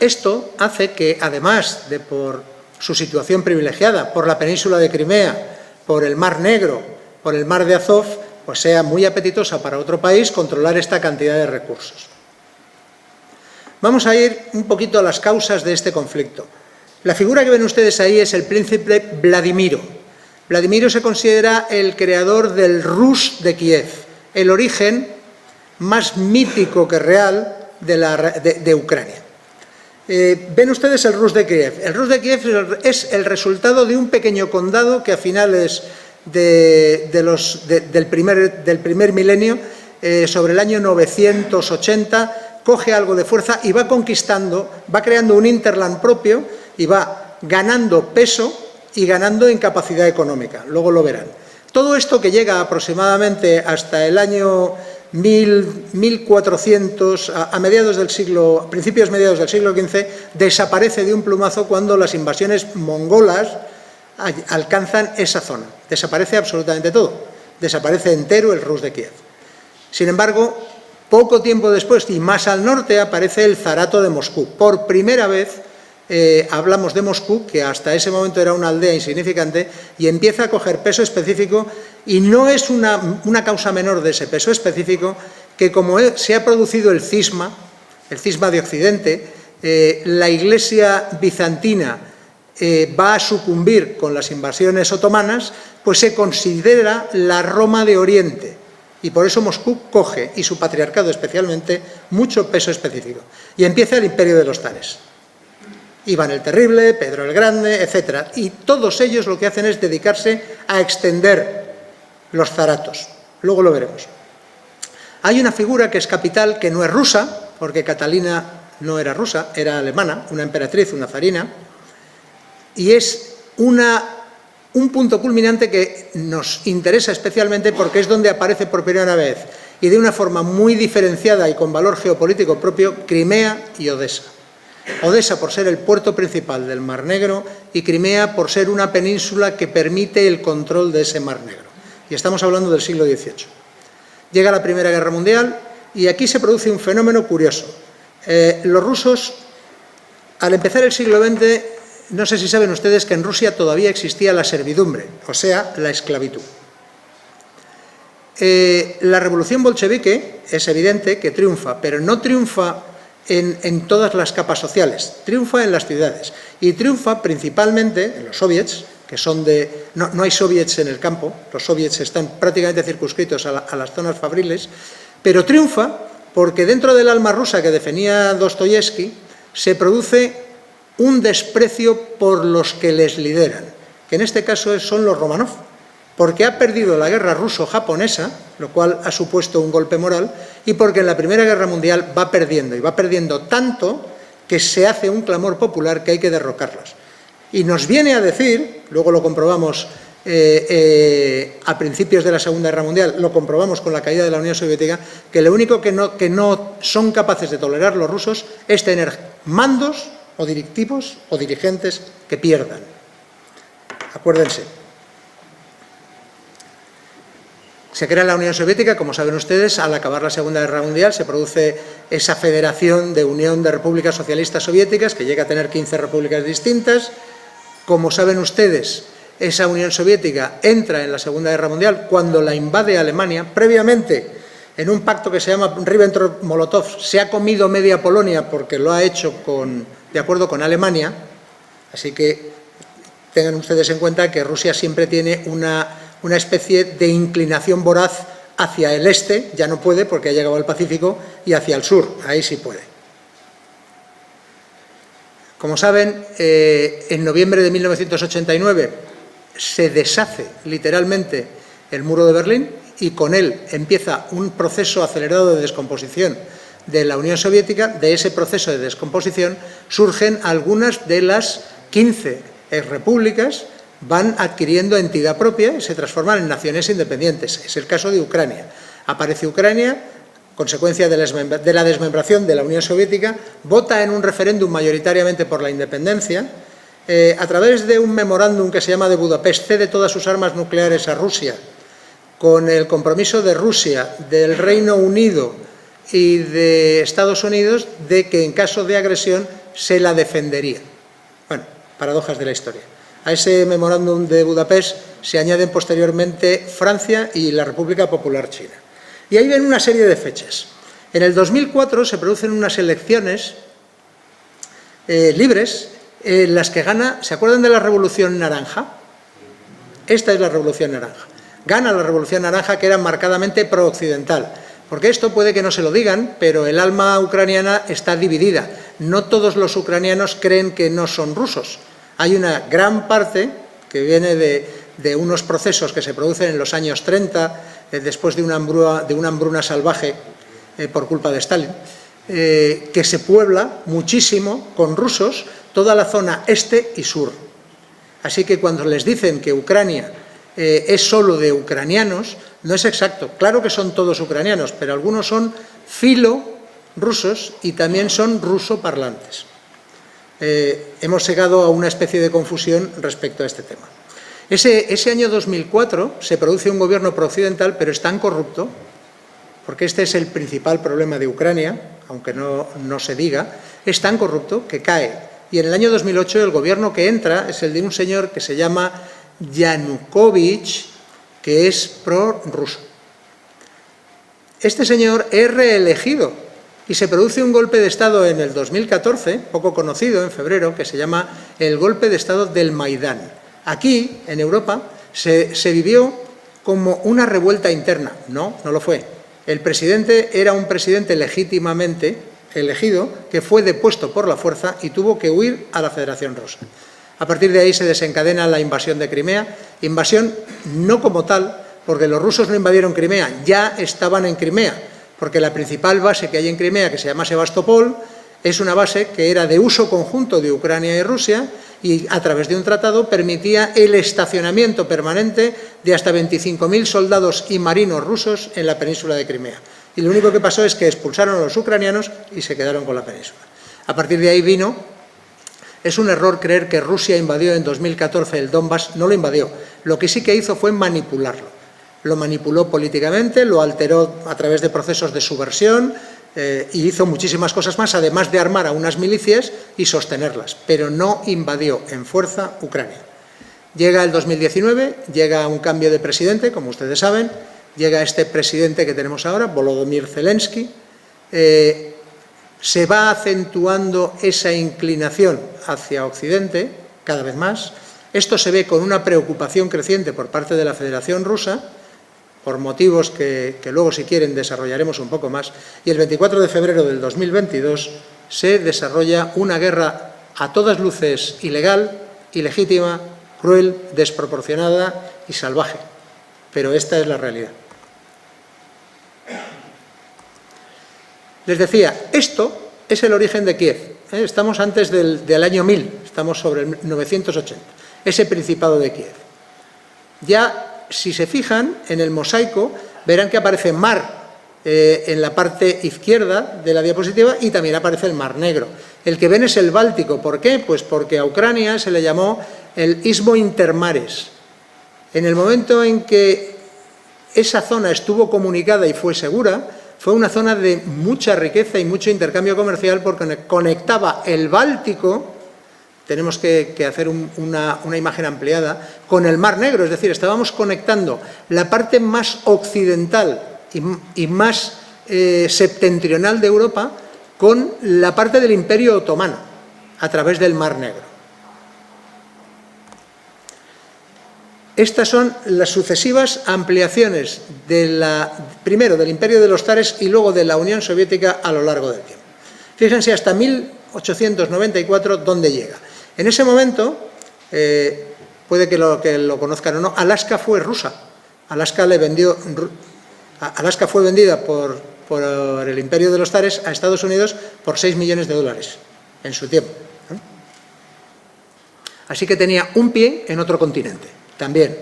Esto hace que, además de por su situación privilegiada, por la península de Crimea, por el Mar Negro, por el Mar de Azov, pues sea muy apetitosa para otro país controlar esta cantidad de recursos. Vamos a ir un poquito a las causas de este conflicto. La figura que ven ustedes ahí es el príncipe Vladimiro. Vladimiro se considera el creador del Rus de Kiev, el origen más mítico que real de Ucrania. Ven ustedes el Rus de Kiev. El Rus de Kiev es el resultado de un pequeño condado que a finales del primer milenio, sobre el año 980, coge algo de fuerza y va conquistando, va creando un hinterland propio y va ganando peso y ganando en capacidad económica. Luego lo verán. Todo esto, que llega aproximadamente hasta el año 1400, principios mediados del siglo XV, desaparece de un plumazo cuando las invasiones mongolas alcanzan esa zona. Desaparece absolutamente todo. Desaparece entero el Rus de Kiev. Sin embargo, poco tiempo después y más al norte aparece el Zarato de Moscú. Por primera vez hablamos de Moscú, que hasta ese momento era una aldea insignificante, y empieza a coger peso específico, y no es una causa menor de ese peso específico que, como se ha producido el cisma de Occidente, la Iglesia bizantina va a sucumbir con las invasiones otomanas, pues se considera la Roma de Oriente. Y por eso Moscú coge, y su patriarcado especialmente, mucho peso específico. Y empieza el imperio de los zares. Iván el Terrible, Pedro el Grande, etc. Y todos ellos lo que hacen es dedicarse a extender los zaratos. Luego lo veremos. Hay una figura que es capital, que no es rusa, porque Catalina no era rusa, era alemana, una emperatriz, una zarina, y es un punto culminante que nos interesa especialmente porque es donde aparece por primera vez, y de una forma muy diferenciada y con valor geopolítico propio, Crimea y Odesa. Odesa por ser el puerto principal del Mar Negro y Crimea por ser una península que permite el control de ese Mar Negro. Y estamos hablando del siglo XVIII. Llega la Primera Guerra Mundial y aquí se produce un fenómeno curioso. Los rusos, al empezar el siglo XX, no sé si saben ustedes que en Rusia todavía existía la servidumbre, o sea, la esclavitud. La revolución bolchevique es evidente que triunfa, pero no triunfa en todas las capas sociales, triunfa en las ciudades y triunfa principalmente en los soviets, que son no hay soviets en el campo, los soviets están prácticamente circunscritos a las zonas fabriles, pero triunfa porque dentro del alma rusa que definía Dostoyevsky se produce un desprecio por los que les lideran, que en este caso son los Romanov, porque ha perdido la guerra ruso-japonesa, lo cual ha supuesto un golpe moral, y porque en la Primera Guerra Mundial va perdiendo, y va perdiendo tanto que se hace un clamor popular que hay que derrocarlos. Y nos viene a decir, luego lo comprobamos a principios de la Segunda Guerra Mundial, lo comprobamos con la caída de la Unión Soviética, que lo único que no son capaces de tolerar los rusos es tener mandos o directivos o dirigentes que pierdan. Acuérdense. Se crea la Unión Soviética, como saben ustedes, al acabar la Segunda Guerra Mundial se produce esa federación de Unión de Repúblicas Socialistas Soviéticas que llega a tener 15 repúblicas distintas. Como saben ustedes, esa Unión Soviética entra en la Segunda Guerra Mundial cuando la invade Alemania. Previamente, en un pacto que se llama Ribbentrop-Molotov, se ha comido media Polonia porque lo ha hecho de acuerdo con Alemania. Así que tengan ustedes en cuenta que Rusia siempre tiene una especie de inclinación voraz hacia el este, ya no puede porque ha llegado al Pacífico, y hacia el sur, ahí sí puede. Como saben, en noviembre de 1989 se deshace literalmente el muro de Berlín y con él empieza un proceso acelerado de descomposición de la Unión Soviética. De ese proceso de descomposición surgen algunas de las 15 repúblicas, van adquiriendo entidad propia y se transforman en naciones independientes. Es el caso de Ucrania. Aparece Ucrania, consecuencia de la desmembración de la Unión Soviética, vota en un referéndum mayoritariamente por la independencia, a través de un memorándum que se llama de Budapest, cede todas sus armas nucleares a Rusia, con el compromiso de Rusia, del Reino Unido y de Estados Unidos de que en caso de agresión se la defendería. Bueno, paradojas de la historia. A ese memorándum de Budapest se añaden posteriormente Francia y la República Popular China. Y ahí ven una serie de fechas. En el 2004 se producen unas elecciones libres en las que gana, ¿se acuerdan de la Revolución Naranja? Esta es la Revolución Naranja. Gana la Revolución Naranja, que era marcadamente pro-occidental. Porque esto puede que no se lo digan, pero el alma ucraniana está dividida. No todos los ucranianos creen que no son rusos. Hay una gran parte que viene de unos procesos que se producen en los años 30, después de una hambruna salvaje por culpa de Stalin, que se puebla muchísimo con rusos toda la zona este y sur. Así que cuando les dicen que Ucrania es solo de ucranianos, no es exacto. Claro que son todos ucranianos, pero algunos son filo-rusos y también son ruso-parlantes. Hemos llegado a una especie de confusión respecto a este tema. Ese año 2004 se produce un gobierno prooccidental, pero es tan corrupto, porque este es el principal problema de Ucrania, aunque no se diga, es tan corrupto que cae. Y en el año 2008 el gobierno que entra es el de un señor que se llama Yanukovych, que es prorruso. Este señor es reelegido. Y se produce un golpe de Estado en el 2014, poco conocido, en febrero, que se llama el golpe de Estado del Maidán. Aquí, en Europa, se vivió como una revuelta interna. No lo fue. El presidente era un presidente legítimamente elegido que fue depuesto por la fuerza y tuvo que huir a la Federación Rusa. A partir de ahí se desencadena la invasión de Crimea. Invasión no como tal, porque los rusos no invadieron Crimea, ya estaban en Crimea. Porque la principal base que hay en Crimea, que se llama Sebastopol, es una base que era de uso conjunto de Ucrania y Rusia y a través de un tratado permitía el estacionamiento permanente de hasta 25.000 soldados y marinos rusos en la península de Crimea. Y lo único que pasó es que expulsaron a los ucranianos y se quedaron con la península. A partir de ahí vino. Es un error creer que Rusia invadió en 2014 el Donbass. No lo invadió. Lo que sí que hizo fue manipularlo. Lo manipuló políticamente, lo alteró a través de procesos de subversión y hizo muchísimas cosas más, además de armar a unas milicias y sostenerlas, pero no invadió en fuerza Ucrania. Llega el 2019, llega un cambio de presidente, como ustedes saben, llega este presidente que tenemos ahora, Volodymyr Zelensky, se va acentuando esa inclinación hacia Occidente cada vez más. Esto se ve con una preocupación creciente por parte de la Federación Rusa, por motivos que luego, si quieren, desarrollaremos un poco más, y el 24 de febrero del 2022 se desarrolla una guerra a todas luces ilegal, ilegítima, cruel, desproporcionada y salvaje. Pero esta es la realidad. Les decía, esto es el origen de Kiev. Estamos antes del año 1000, estamos sobre el 980, ese Principado de Kiev. Ya, si se fijan en el mosaico, verán que aparece mar en la parte izquierda de la diapositiva y también aparece el Mar Negro. El que ven es el Báltico. ¿Por qué? Pues porque a Ucrania se le llamó el Istmo Intermares. En el momento en que esa zona estuvo comunicada y fue segura, fue una zona de mucha riqueza y mucho intercambio comercial porque conectaba el Báltico, tenemos que hacer una imagen ampliada, con el Mar Negro, es decir, estábamos conectando la parte más occidental y más septentrional de Europa con la parte del Imperio Otomano, a través del Mar Negro. Estas son las sucesivas ampliaciones, primero del Imperio de los Zares y luego de la Unión Soviética a lo largo del tiempo. Fíjense hasta 1894 dónde llega. En ese momento, puede que lo conozcan o no, Alaska fue rusa. Alaska fue vendida por el Imperio de los Zares a Estados Unidos por 6 millones de dólares en su tiempo. Así que tenía un pie en otro continente. También,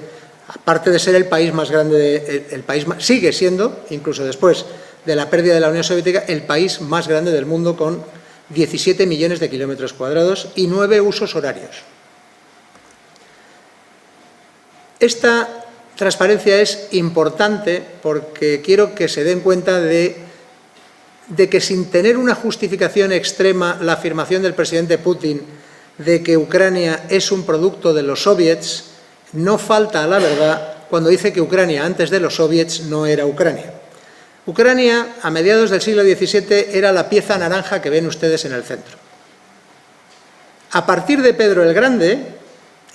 aparte de ser el país más grande, sigue siendo, incluso después de la pérdida de la Unión Soviética, el país más grande del mundo con 17 millones de kilómetros cuadrados y 9 usos horarios. Esta transparencia es importante porque quiero que se den cuenta de que sin tener una justificación extrema la afirmación del presidente Putin de que Ucrania es un producto de los soviets, no falta a la verdad cuando dice que Ucrania antes de los soviets no era Ucrania. Ucrania, a mediados del siglo XVII, era la pieza naranja que ven ustedes en el centro. A partir de Pedro el Grande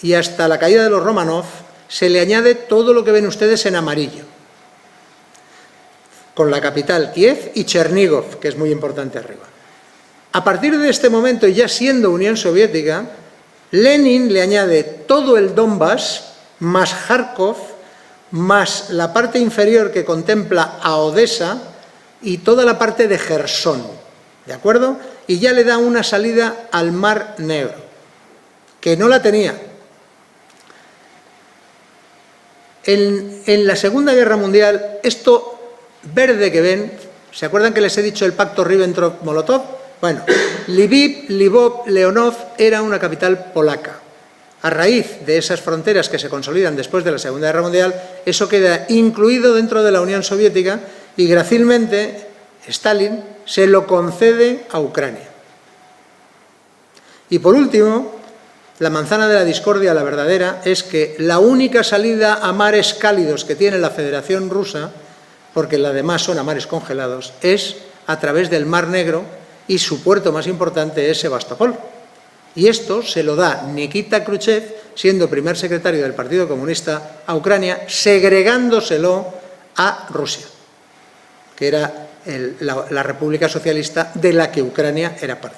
y hasta la caída de los Romanov, se le añade todo lo que ven ustedes en amarillo, con la capital Kiev y Chernigov, que es muy importante arriba. A partir de este momento, y ya siendo Unión Soviética, Lenin le añade todo el Donbass, más Kharkov, más la parte inferior que contempla a Odessa y toda la parte de Jersón, ¿de acuerdo? Y ya le da una salida al Mar Negro, que no la tenía. En la Segunda Guerra Mundial, esto verde que ven, ¿se acuerdan que les he dicho el pacto Ribbentrop-Molotov? Bueno, Lviv, Lvov, Leonov era una capital polaca. A raíz de esas fronteras que se consolidan después de la Segunda Guerra Mundial, eso queda incluido dentro de la Unión Soviética y grácilmente Stalin se lo concede a Ucrania. Y por último, la manzana de la discordia, la verdadera, es que la única salida a mares cálidos que tiene la Federación Rusa, porque las demás son a mares congelados, es a través del Mar Negro y su puerto más importante es Sebastopol. Y esto se lo da Nikita Khrushchev, siendo primer secretario del Partido Comunista, a Ucrania, segregándoselo a Rusia, que era la República Socialista de la que Ucrania era parte.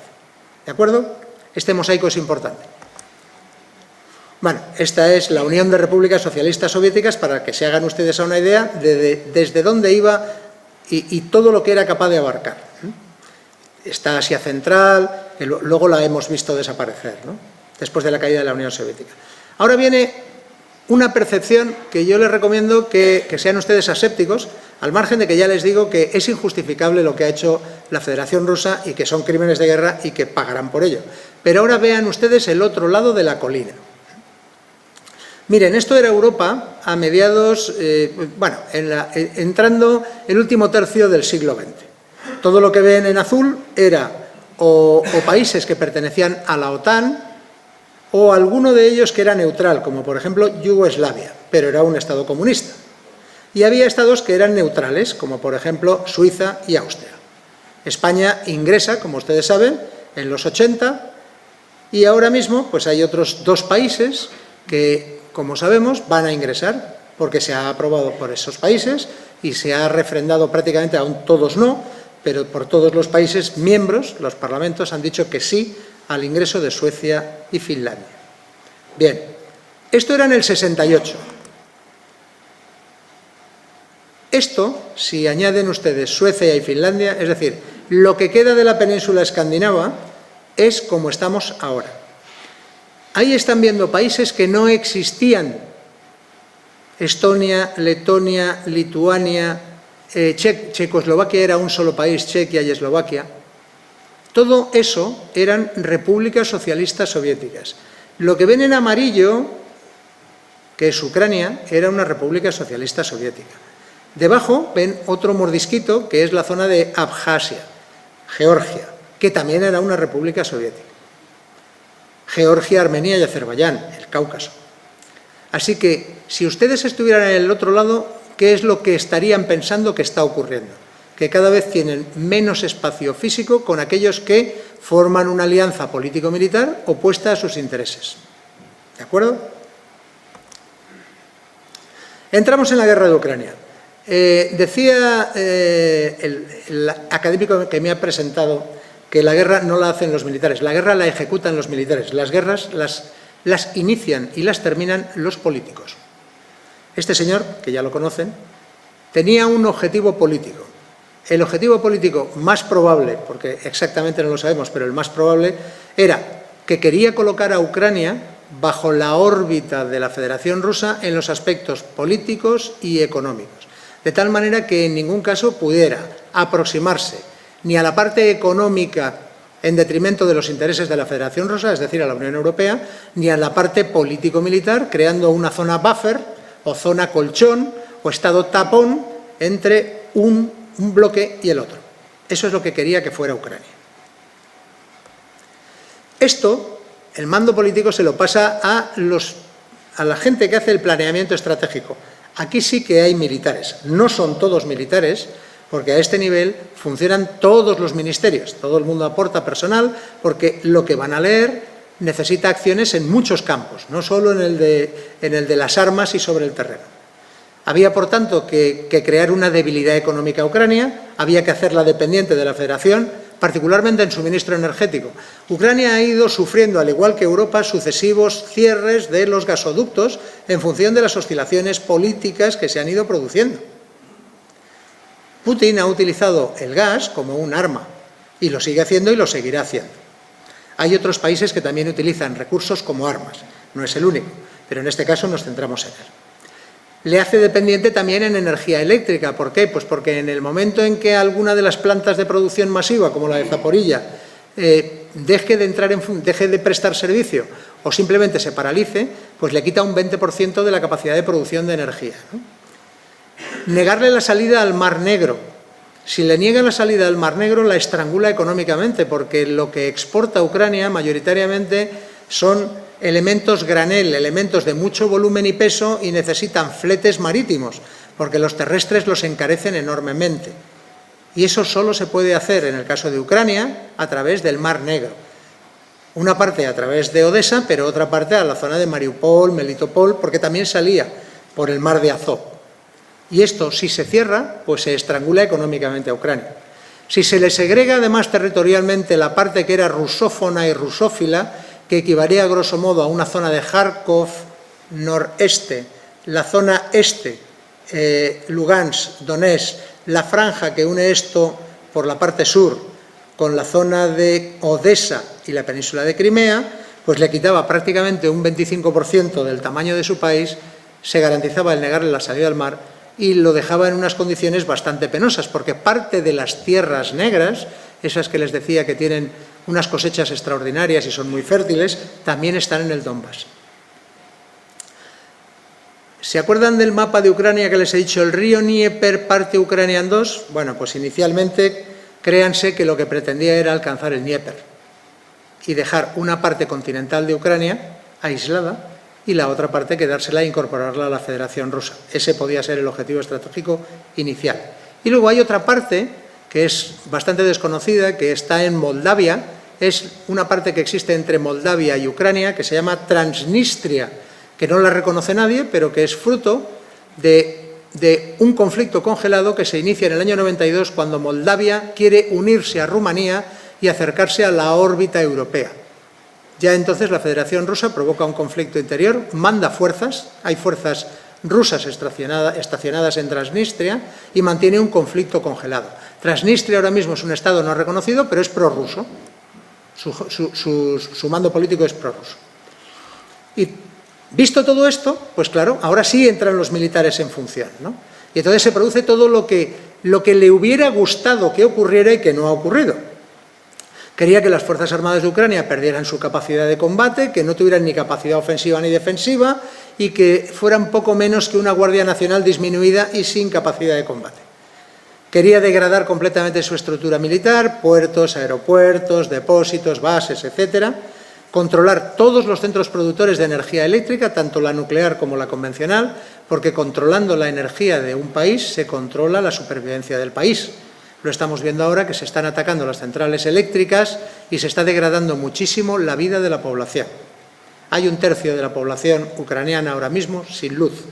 ¿De acuerdo? Este mosaico es importante. Bueno, esta es la Unión de Repúblicas Socialistas Soviéticas, para que se hagan ustedes una idea de desde dónde iba y todo lo que era capaz de abarcar. Está Asia Central, luego la hemos visto desaparecer, ¿no?, después de la caída de la Unión Soviética. Ahora viene una percepción que yo les recomiendo que sean ustedes asépticos, al margen de que ya les digo que es injustificable lo que ha hecho la Federación Rusa y que son crímenes de guerra y que pagarán por ello. Pero ahora vean ustedes el otro lado de la colina. Miren, esto era Europa a mediados, entrando el último tercio del siglo XX. Todo lo que ven en azul era o países que pertenecían a la OTAN o alguno de ellos que era neutral, como por ejemplo Yugoslavia, pero era un estado comunista. Y había estados que eran neutrales, como por ejemplo Suiza y Austria. España ingresa, como ustedes saben, en los 80 y ahora mismo pues hay otros dos países que, como sabemos, van a ingresar porque se ha aprobado por esos países y se ha refrendado prácticamente, aún todos no, pero por todos los países miembros, los parlamentos han dicho que sí al ingreso de Suecia y Finlandia. Bien, esto era en el 68. Esto, si añaden ustedes Suecia y Finlandia, es decir, lo que queda de la península escandinava, es como estamos ahora. Ahí están viendo países que no existían Estonia, Letonia, Lituania, Checoslovaquia era un solo país, Chequia y Eslovaquia. Todo eso eran repúblicas socialistas soviéticas. Lo que ven en amarillo, que es Ucrania, era una república socialista soviética. Debajo ven otro mordisquito, que es la zona de Abjasia, Georgia, que también era una república soviética. Georgia, Armenia y Azerbaiyán, el Cáucaso. Así que, si ustedes estuvieran en el otro lado, ¿qué es lo que estarían pensando que está ocurriendo? Que cada vez tienen menos espacio físico con aquellos que forman una alianza político-militar opuesta a sus intereses. ¿De acuerdo? Entramos en la guerra de Ucrania. Decía el académico que me ha presentado que la guerra no la hacen los militares, la guerra la ejecutan los militares, las guerras las inician y las terminan los políticos. Este señor, que ya lo conocen, tenía un objetivo político. El objetivo político más probable, porque exactamente no lo sabemos, pero el más probable, era que quería colocar a Ucrania bajo la órbita de la Federación Rusa en los aspectos políticos y económicos, de tal manera que en ningún caso pudiera aproximarse ni a la parte económica en detrimento de los intereses de la Federación Rusa, es decir, a la Unión Europea, ni a la parte político-militar, creando una zona buffer o zona colchón o estado tapón entre un bloque y el otro. Eso es lo que quería que fuera Ucrania. Esto, el mando político se lo pasa a la gente que hace el planeamiento estratégico. Aquí sí que hay militares. No son todos militares, porque a este nivel funcionan todos los ministerios. Todo el mundo aporta personal, porque lo que van a leer necesita acciones en muchos campos, no solo en el de las armas y sobre el terreno. Había, por tanto, que crear una debilidad económica a Ucrania, había que hacerla dependiente de la Federación, particularmente en suministro energético. Ucrania ha ido sufriendo, al igual que Europa, sucesivos cierres de los gasoductos en función de las oscilaciones políticas que se han ido produciendo. Putin ha utilizado el gas como un arma, y lo sigue haciendo y lo seguirá haciendo. Hay otros países que también utilizan recursos como armas, no es el único, pero en este caso nos centramos en él. Le hace dependiente también en energía eléctrica. ¿Por qué? Pues porque en el momento en que alguna de las plantas de producción masiva, como la de Zaporilla, deje de prestar servicio o simplemente se paralice, pues le quita un 20% de la capacidad de producción de energía, ¿no? Negarle la salida al Mar Negro. Si le niega la salida al Mar Negro, la estrangula económicamente, porque lo que exporta Ucrania mayoritariamente son elementos granel, elementos de mucho volumen y peso, y necesitan fletes marítimos, porque los terrestres los encarecen enormemente. Y eso solo se puede hacer, en el caso de Ucrania, a través del Mar Negro. Una parte a través de Odesa, pero otra parte a la zona de Mariupol, Melitopol, porque también salía por el Mar de Azov. Y esto, si se cierra, pues se estrangula económicamente a Ucrania. Si se le segrega además territorialmente la parte que era rusófona y rusófila, que equivalía a grosso modo a una zona de Kharkov noreste, la zona este, Lugansk, Donetsk, la franja que une esto por la parte sur con la zona de Odesa y la península de Crimea, pues le quitaba prácticamente un 25% del tamaño de su país, se garantizaba el negarle la salida al mar y lo dejaba en unas condiciones bastante penosas, porque parte de las tierras negras, esas que les decía que tienen unas cosechas extraordinarias y son muy fértiles, también están en el Donbass. ¿Se acuerdan del mapa de Ucrania que les he dicho? El río Dnieper parte Ucrania en dos. Bueno, pues inicialmente créanse que lo que pretendía era alcanzar el Dnieper y dejar una parte continental de Ucrania aislada y la otra parte quedársela e incorporarla a la Federación Rusa. Ese podía ser el objetivo estratégico inicial. Y luego hay otra parte que es bastante desconocida, que está en Moldavia, es una parte que existe entre Moldavia y Ucrania, que se llama Transnistria, que no la reconoce nadie, pero que es fruto de un conflicto congelado que se inicia en el año 92, cuando Moldavia quiere unirse a Rumanía y acercarse a la órbita europea. Ya entonces la Federación Rusa provoca un conflicto interior, manda fuerzas, hay fuerzas rusas estacionadas en Transnistria y mantiene un conflicto congelado. Transnistria ahora mismo es un estado no reconocido, pero es prorruso. Su mando político es prorruso. Y Visto todo esto, pues claro, ahora sí entran los militares en función, ¿no? Y entonces se produce todo lo que le hubiera gustado que ocurriera y que no ha ocurrido. Quería que las Fuerzas Armadas de Ucrania perdieran su capacidad de combate, que no tuvieran ni capacidad ofensiva ni defensiva y que fueran poco menos que una Guardia Nacional disminuida y sin capacidad de combate. Quería degradar completamente su estructura militar, puertos, aeropuertos, depósitos, bases, etcétera, controlar todos los centros productores de energía eléctrica, tanto la nuclear como la convencional, porque controlando la energía de un país se controla la supervivencia del país. Lo estamos viendo ahora que se están atacando las centrales eléctricas y se está degradando muchísimo la vida de la población. Hay 1/3 de la población ucraniana ahora mismo sin luz.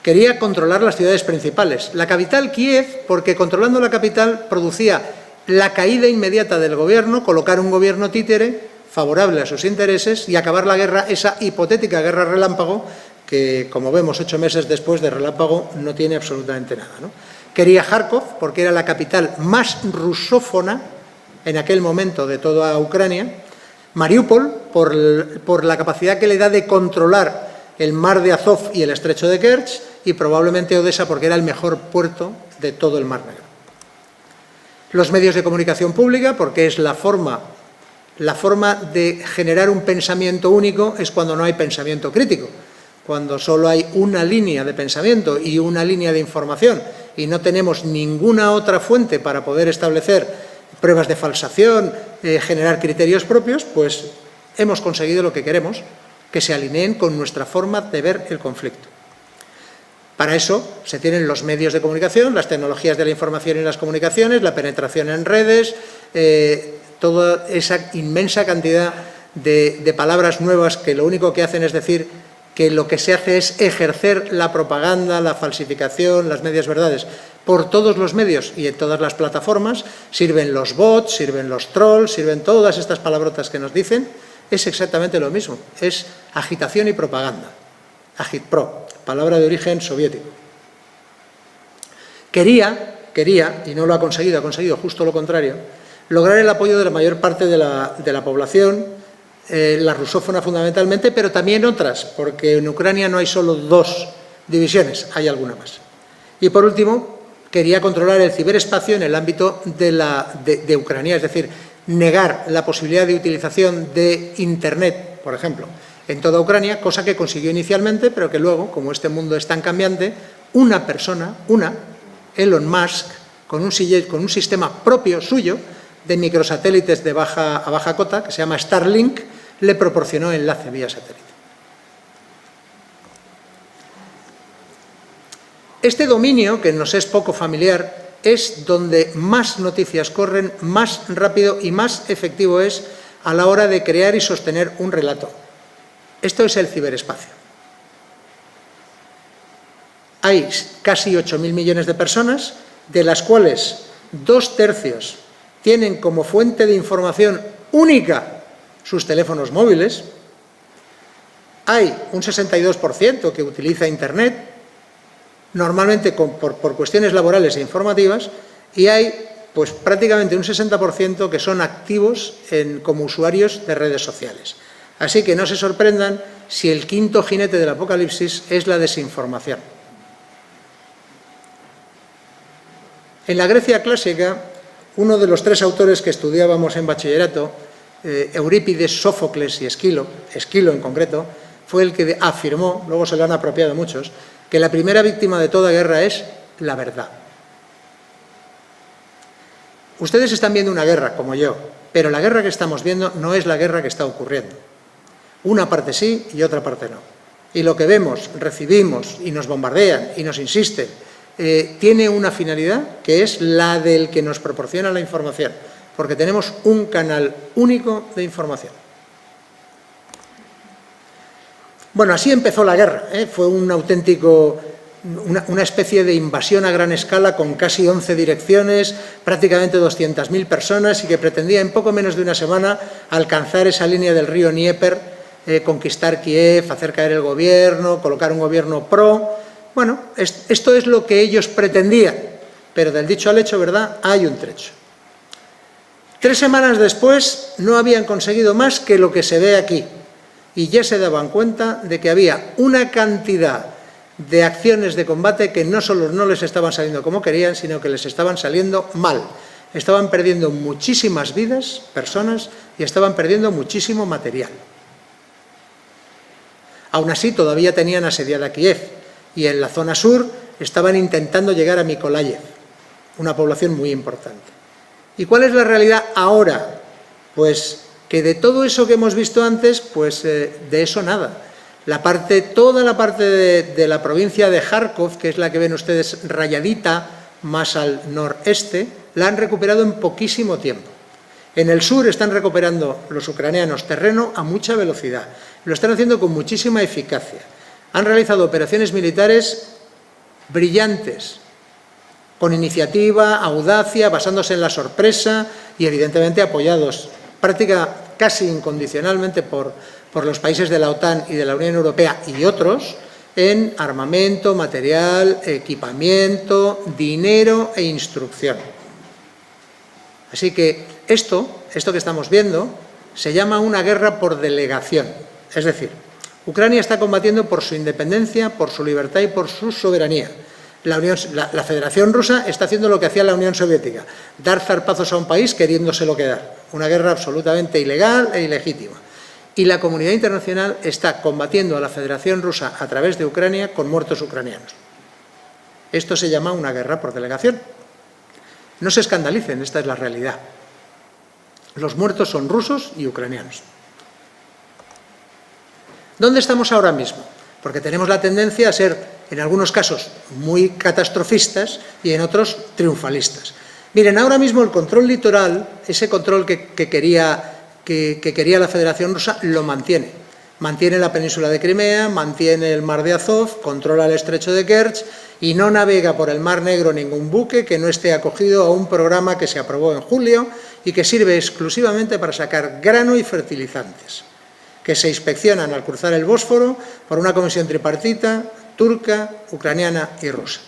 Quería controlar las ciudades principales. La capital, Kiev, porque controlando la capital producía la caída inmediata del gobierno, colocar un gobierno títere favorable a sus intereses y acabar la guerra, esa hipotética guerra relámpago, que, como vemos 8 meses después de relámpago, no tiene absolutamente nada, ¿no? Quería Kharkov, porque era la capital más rusófona en aquel momento de toda Ucrania. Mariupol, por la capacidad que le da de controlar el mar de Azov y el estrecho de Kerch, y probablemente Odessa, porque era el mejor puerto de todo el Mar Negro. Los medios de comunicación pública, porque es la forma de generar un pensamiento único, es cuando no hay pensamiento crítico, cuando solo hay una línea de pensamiento y una línea de información y no tenemos ninguna otra fuente para poder establecer pruebas de falsación, generar criterios propios, pues hemos conseguido lo que queremos, que se alineen con nuestra forma de ver el conflicto. Para eso se tienen los medios de comunicación, las tecnologías de la información y las comunicaciones, la penetración en redes, toda esa inmensa cantidad de palabras nuevas que lo único que hacen es decir que lo que se hace es ejercer la propaganda, la falsificación, las medias verdades por todos los medios y en todas las plataformas. Sirven los bots, sirven los trolls, sirven todas estas palabrotas que nos dicen. Es exactamente lo mismo, es agitación y propaganda. Agitpro, palabra de origen soviético. Quería, y no lo ha conseguido justo lo contrario, lograr el apoyo de la mayor parte de la población, la rusófona fundamentalmente, pero también otras, porque en Ucrania no hay solo 2 divisiones, hay alguna más. Y por último, quería controlar el ciberespacio en el ámbito de Ucrania, es decir, negar la posibilidad de utilización de Internet, por ejemplo, en toda Ucrania, cosa que consiguió inicialmente, pero que luego, como este mundo es tan cambiante, una persona, Elon Musk, con un sistema propio suyo de microsatélites a baja cota, que se llama Starlink, le proporcionó enlace vía satélite. Este dominio, que nos es poco familiar, es donde más noticias corren, más rápido y más efectivo es a la hora de crear y sostener un relato. Esto es el ciberespacio. Hay casi 8.000 millones de personas, de las cuales 2/3 tienen como fuente de información única sus teléfonos móviles. Hay un 62% que utiliza Internet, normalmente por cuestiones laborales e informativas, y hay pues prácticamente un 60% que son activos como usuarios de redes sociales. Así que no se sorprendan si el quinto jinete del apocalipsis es la desinformación. En la Grecia clásica, uno de los 3 autores que estudiábamos en bachillerato, Eurípides, Sófocles y Esquilo en concreto, fue el que afirmó, luego se lo han apropiado muchos, que la primera víctima de toda guerra es la verdad. Ustedes están viendo una guerra, como yo, pero la guerra que estamos viendo no es la guerra que está ocurriendo. Una parte sí y otra parte no. Y lo que vemos, recibimos y nos bombardean y nos insisten, tiene una finalidad que es la del que nos proporciona la información, porque tenemos un canal único de información. Bueno, así empezó la guerra, fue una especie de invasión a gran escala con casi 11 direcciones, prácticamente 200.000 personas y que pretendía en poco menos de una semana alcanzar esa línea del río Dnieper, conquistar Kiev, hacer caer el gobierno, colocar un gobierno pro. Bueno, esto es lo que ellos pretendían, pero del dicho al hecho, ¿verdad?, hay un trecho. 3 semanas después no habían conseguido más que lo que se ve aquí. y ya se daban cuenta de que había una cantidad de acciones de combate que no solo no les estaban saliendo como querían, sino que les estaban saliendo mal. Estaban perdiendo muchísimas vidas, personas, y estaban perdiendo muchísimo material. Aún así, todavía tenían asediada Kiev, y en la zona sur estaban intentando llegar a Mykolaiv, una población muy importante. ¿Y cuál es la realidad ahora? Pues que de todo eso que hemos visto antes, pues de eso nada. Toda la parte de la provincia de Kharkov, que es la que ven ustedes rayadita más al noreste, la han recuperado en poquísimo tiempo. En el sur están recuperando los ucranianos terreno a mucha velocidad. Lo están haciendo con muchísima eficacia. Han realizado operaciones militares brillantes, con iniciativa, audacia, basándose en la sorpresa y, evidentemente, apoyados casi incondicionalmente por los países de la OTAN y de la Unión Europea y otros, en armamento, material, equipamiento, dinero e instrucción. Así que esto que estamos viendo se llama una guerra por delegación. Es decir, Ucrania está combatiendo por su independencia, por su libertad y por su soberanía. La Federación Rusa está haciendo lo que hacía la Unión Soviética, dar zarpazos a un país queriéndoselo quedar. Una guerra absolutamente ilegal e ilegítima. Y la comunidad internacional está combatiendo a la Federación Rusa a través de Ucrania con muertos ucranianos. Esto se llama una guerra por delegación. No se escandalicen, esta es la realidad. Los muertos son rusos y ucranianos. ¿Dónde estamos ahora mismo? Porque tenemos la tendencia a ser, en algunos casos, muy catastrofistas y en otros triunfalistas. Miren, ahora mismo el control litoral, ese control que quería la Federación Rusa, lo mantiene. Mantiene la península de Crimea, mantiene el mar de Azov, controla el estrecho de Kerch y no navega por el Mar Negro ningún buque que no esté acogido a un programa que se aprobó en julio y que sirve exclusivamente para sacar grano y fertilizantes, que se inspeccionan al cruzar el Bósforo por una comisión tripartita, turca, ucraniana y rusa.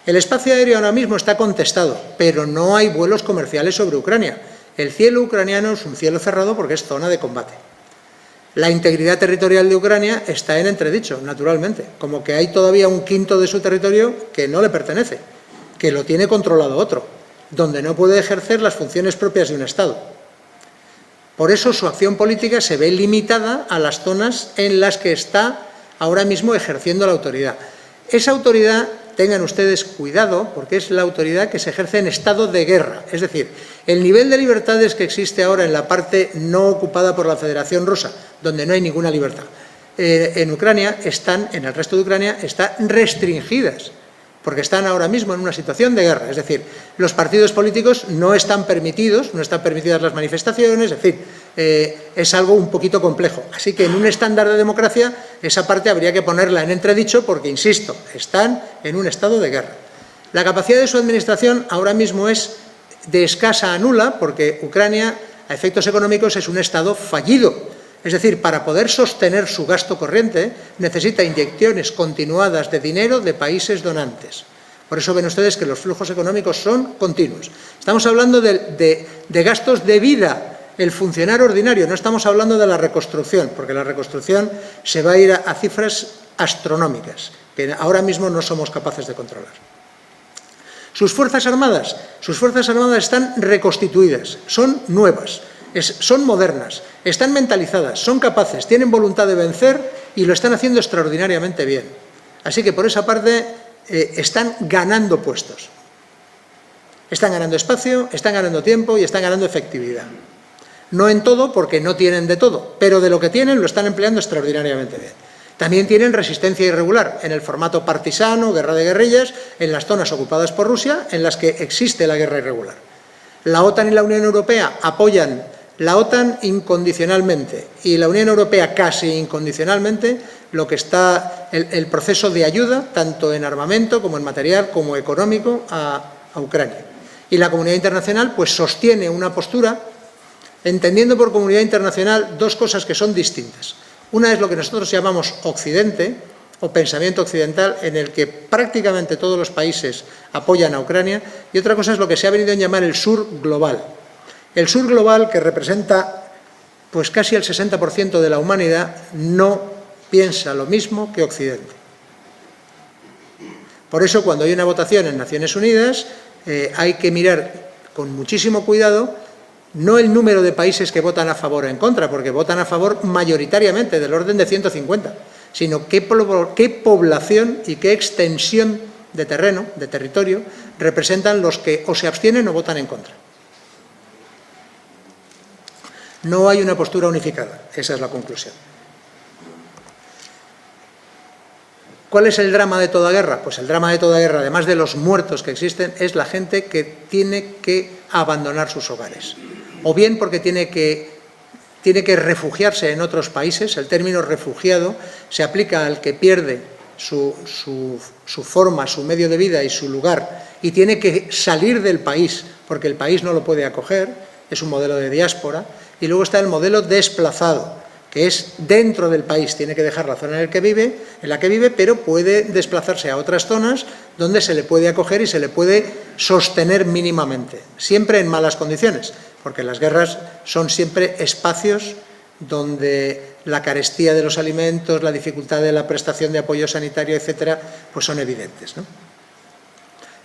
El espacio aéreo ahora mismo está contestado, pero no hay vuelos comerciales sobre Ucrania. El cielo ucraniano es un cielo cerrado porque es zona de combate. La integridad territorial de Ucrania está en entredicho, naturalmente, como que hay todavía un quinto de su territorio que no le pertenece, que lo tiene controlado otro, donde no puede ejercer las funciones propias de un Estado. Por eso su acción política se ve limitada a las zonas en las que está ahora mismo ejerciendo la autoridad. Esa autoridad, tengan ustedes cuidado, porque es la autoridad que se ejerce en estado de guerra. Es decir, el nivel de libertades que existe ahora en la parte no ocupada por la Federación Rusa, donde no hay ninguna libertad, en Ucrania en el resto de Ucrania, están restringidas, porque están ahora mismo en una situación de guerra. Es decir, los partidos políticos no están permitidas las manifestaciones, en fin, es algo un poquito complejo. Así que en un estándar de democracia esa parte habría que ponerla en entredicho porque, insisto, están en un estado de guerra. La capacidad de su administración ahora mismo es de escasa a nula porque Ucrania, a efectos económicos, es un estado fallido. Es decir, para poder sostener su gasto corriente necesita inyecciones continuadas de dinero de países donantes. Por eso ven ustedes que los flujos económicos son continuos. Estamos hablando de gastos de vida, el funcionario ordinario, no estamos hablando de la reconstrucción, porque la reconstrucción se va a ir a cifras astronómicas, que ahora mismo no somos capaces de controlar. Sus Fuerzas Armadas están reconstituidas, son nuevas, son modernas, están mentalizadas, son capaces, tienen voluntad de vencer y lo están haciendo extraordinariamente bien. Así que por esa parte están ganando puestos. Están ganando espacio, están ganando tiempo y están ganando efectividad. No en todo, porque no tienen de todo, pero de lo que tienen lo están empleando extraordinariamente bien. También tienen resistencia irregular en el formato partisano, guerra de guerrillas, en las zonas ocupadas por Rusia, en las que existe la guerra irregular. La OTAN y la Unión Europea apoyan la OTAN incondicionalmente y la Unión Europea casi incondicionalmente lo que está el proceso de ayuda, tanto en armamento como en material, como económico, a Ucrania. Y la comunidad internacional pues sostiene una postura, entendiendo por comunidad internacional dos cosas que son distintas. Una es lo que nosotros llamamos Occidente, o pensamiento occidental, en el que prácticamente todos los países apoyan a Ucrania, y otra cosa es lo que se ha venido a llamar el sur global. El sur global, que representa pues casi el 60% de la humanidad no piensa lo mismo que Occidente. Por eso, cuando hay una votación en Naciones Unidas, hay que mirar con muchísimo cuidado no el número de países que votan a favor o en contra, porque votan a favor mayoritariamente, del orden de 150, sino qué población y qué extensión de terreno, de territorio, representan los que o se abstienen o votan en contra. No hay una postura unificada, esa es la conclusión. ¿Cuál es el drama de toda guerra? Pues el drama de toda guerra, además de los muertos que existen, es la gente que tiene que abandonar sus hogares. O bien porque tiene que refugiarse en otros países. El término refugiado se aplica al que pierde su forma, su medio de vida y su lugar, y tiene que salir del país porque el país no lo puede acoger. Es un modelo de diáspora. Y luego está el modelo desplazado, que es dentro del país, tiene que dejar la zona en la que vive, pero puede desplazarse a otras zonas donde se le puede acoger y se le puede sostener mínimamente, siempre en malas condiciones, porque las guerras son siempre espacios donde la carestía de los alimentos, la dificultad de la prestación de apoyo sanitario, etcétera, pues son evidentes, ¿no?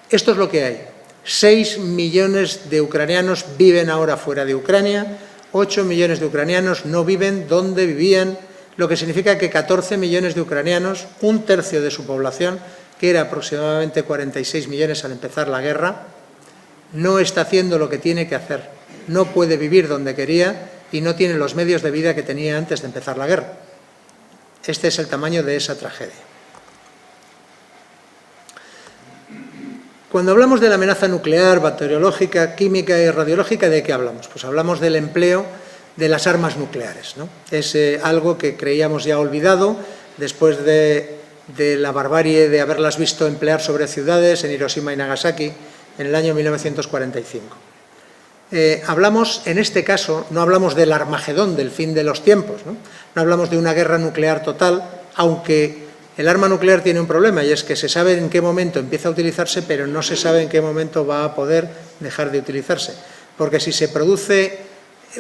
Esto es lo que hay. 6 millones de ucranianos viven ahora fuera de Ucrania, 8 millones de ucranianos no viven donde vivían, lo que significa que 14 millones de ucranianos, un tercio de su población, que era aproximadamente 46 millones al empezar la guerra, no está haciendo lo que tiene que hacer, no puede vivir donde quería y no tiene los medios de vida que tenía antes de empezar la guerra. Este es el tamaño de esa tragedia. Cuando hablamos de la amenaza nuclear, bacteriológica, química y radiológica, ¿de qué hablamos? Pues hablamos del empleo de las armas nucleares, ¿no? Es algo que creíamos ya olvidado después de la barbarie de haberlas visto emplear sobre ciudades en Hiroshima y Nagasaki en el año 1945. Hablamos, en este caso, no hablamos del Armagedón, del fin de los tiempos, ¿no? No hablamos de una guerra nuclear total, aunque el arma nuclear tiene un problema, y es que se sabe en qué momento empieza a utilizarse, pero no se sabe en qué momento va a poder dejar de utilizarse. Porque si se produce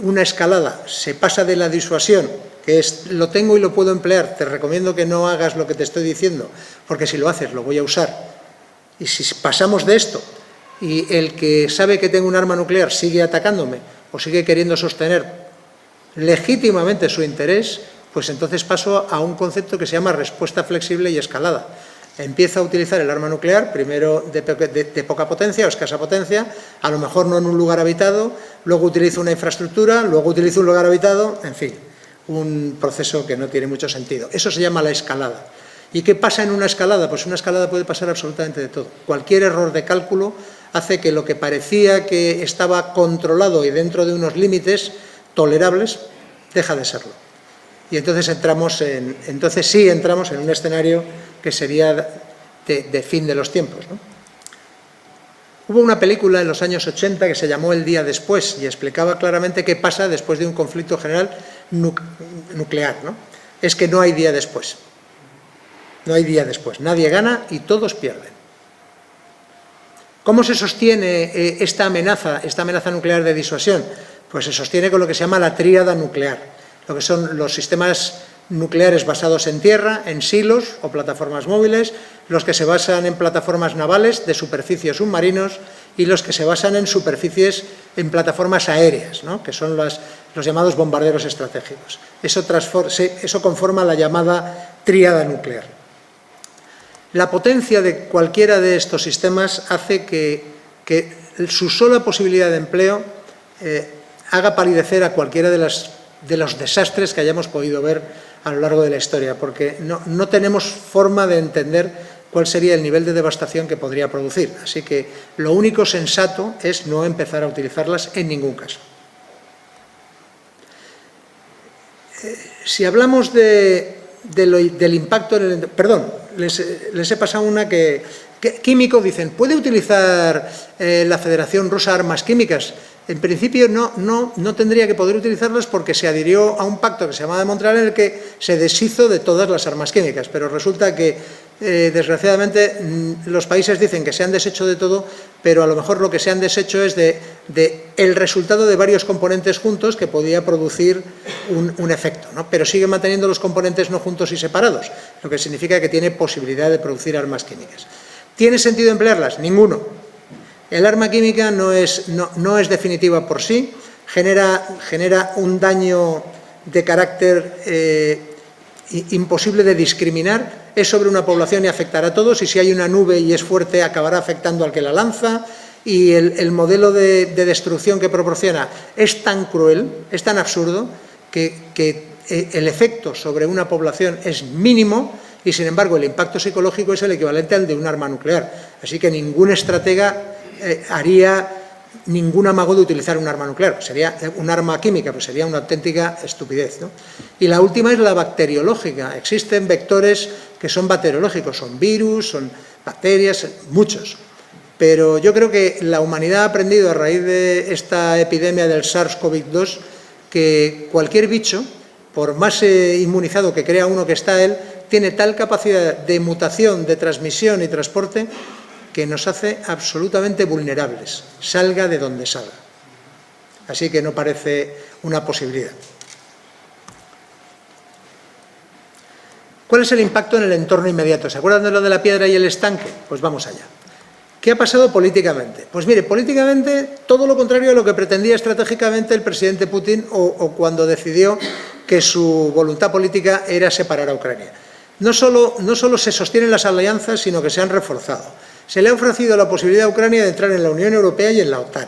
una escalada, se pasa de la disuasión, que es lo tengo y lo puedo emplear, te recomiendo que no hagas lo que te estoy diciendo, porque si lo haces lo voy a usar. Y si pasamos de esto, y el que sabe que tengo un arma nuclear sigue atacándome, o sigue queriendo sostener legítimamente su interés, pues entonces paso a un concepto que se llama respuesta flexible y escalada. Empiezo a utilizar el arma nuclear, primero de poca potencia o escasa potencia, a lo mejor no en un lugar habitado, luego utilizo una infraestructura, luego utilizo un lugar habitado, en fin, un proceso que no tiene mucho sentido. Eso se llama la escalada. ¿Y qué pasa en una escalada? Pues en una escalada puede pasar absolutamente de todo. Cualquier error de cálculo hace que lo que parecía que estaba controlado y dentro de unos límites tolerables, deja de serlo. Y entonces sí entramos en un escenario que sería de fin de los tiempos, ¿no? Hubo una película en los años 80 que se llamó El día después y explicaba claramente qué pasa después de un conflicto general nuclear, ¿no? Es que no hay día después. No hay día después. Nadie gana y todos pierden. ¿Cómo se sostiene esta amenaza nuclear de disuasión? Pues se sostiene con lo que se llama la tríada nuclear, lo que son los sistemas nucleares basados en tierra, en silos o plataformas móviles, los que se basan en plataformas navales de superficie o submarinos y los que se basan en superficies, en plataformas aéreas, ¿no? Que son los llamados bombarderos estratégicos. Eso conforma la llamada tríada nuclear. La potencia de cualquiera de estos sistemas hace que su sola posibilidad de empleo haga palidecer a cualquiera de los desastres que hayamos podido ver a lo largo de la historia, porque no tenemos forma de entender cuál sería el nivel de devastación que podría producir. Así que lo único sensato es no empezar a utilizarlas en ningún caso. Si hablamos del impacto en el... Perdón, les he pasado una que químico, dicen, ¿puede utilizar la Federación Rusa armas químicas? En principio no tendría que poder utilizarlas porque se adhirió a un pacto que se llamaba de Montreal en el que se deshizo de todas las armas químicas, pero resulta que Desgraciadamente, los países dicen que se han deshecho de todo, pero a lo mejor lo que se han deshecho es de el resultado de varios componentes juntos que podía producir un efecto, ¿no? Pero sigue manteniendo los componentes no juntos y separados, lo que significa que tiene posibilidad de producir armas químicas. ¿Tiene sentido emplearlas? Ninguno. El arma química no es definitiva por sí, genera un daño de carácter imposible de discriminar, es sobre una población y afectará a todos, y si hay una nube y es fuerte acabará afectando al que la lanza, y el modelo de destrucción que proporciona es tan cruel, es tan absurdo, que el efecto sobre una población es mínimo y, sin embargo, el impacto psicológico es el equivalente al de un arma nuclear. Así que ningún estratega haría ningún amago de utilizar un arma nuclear, sería un arma química, pues sería una auténtica estupidez, ¿no? Y la última es la bacteriológica. Existen vectores que son bacteriológicos, son virus, son bacterias, muchos. Pero yo creo que la humanidad ha aprendido a raíz de esta epidemia del SARS-CoV-2 que cualquier bicho, por más inmunizado que crea uno que está él, tiene tal capacidad de mutación, de transmisión y transporte que nos hace absolutamente vulnerables, salga de donde salga. Así que no parece una posibilidad. ¿Cuál es el impacto en el entorno inmediato? ¿Se acuerdan de lo de la piedra y el estanque? Pues vamos allá. ¿Qué ha pasado políticamente? Pues mire, políticamente todo lo contrario a lo que pretendía estratégicamente el presidente Putin o cuando decidió que su voluntad política era separar a Ucrania. No solo se sostienen las alianzas, sino que se han reforzado. Se le ha ofrecido la posibilidad a Ucrania de entrar en la Unión Europea y en la OTAN.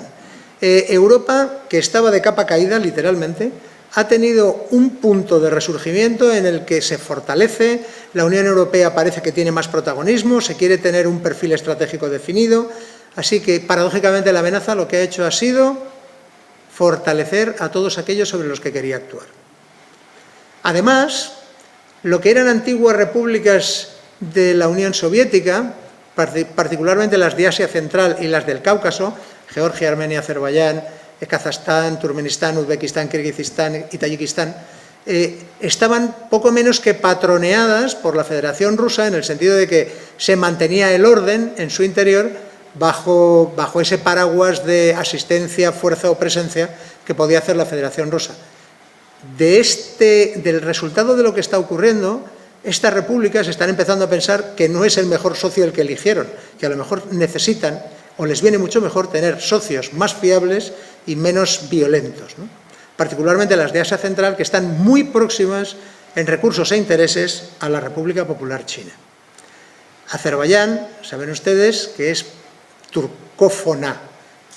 Europa, que estaba de capa caída, literalmente, ha tenido un punto de resurgimiento en el que se fortalece, la Unión Europea parece que tiene más protagonismo, se quiere tener un perfil estratégico definido, así que, paradójicamente, la amenaza lo que ha hecho ha sido fortalecer a todos aquellos sobre los que quería actuar. Además, lo que eran antiguas repúblicas de la Unión Soviética, particularmente las de Asia Central y las del Cáucaso, Georgia, Armenia, Azerbaiyán, Kazajstán, Turkmenistán, Uzbekistán, Kirguistán y Tayikistán, estaban poco menos que patroneadas por la Federación Rusa, en el sentido de que se mantenía el orden en su interior bajo ese paraguas de asistencia, fuerza o presencia que podía hacer la Federación Rusa. Del resultado de lo que está ocurriendo, estas repúblicas están empezando a pensar que no es el mejor socio el que eligieron, que a lo mejor necesitan o les viene mucho mejor tener socios más fiables y menos violentos, ¿no? Particularmente las de Asia Central, que están muy próximas en recursos e intereses a la República Popular China. Azerbaiyán, saben ustedes que es turcófona,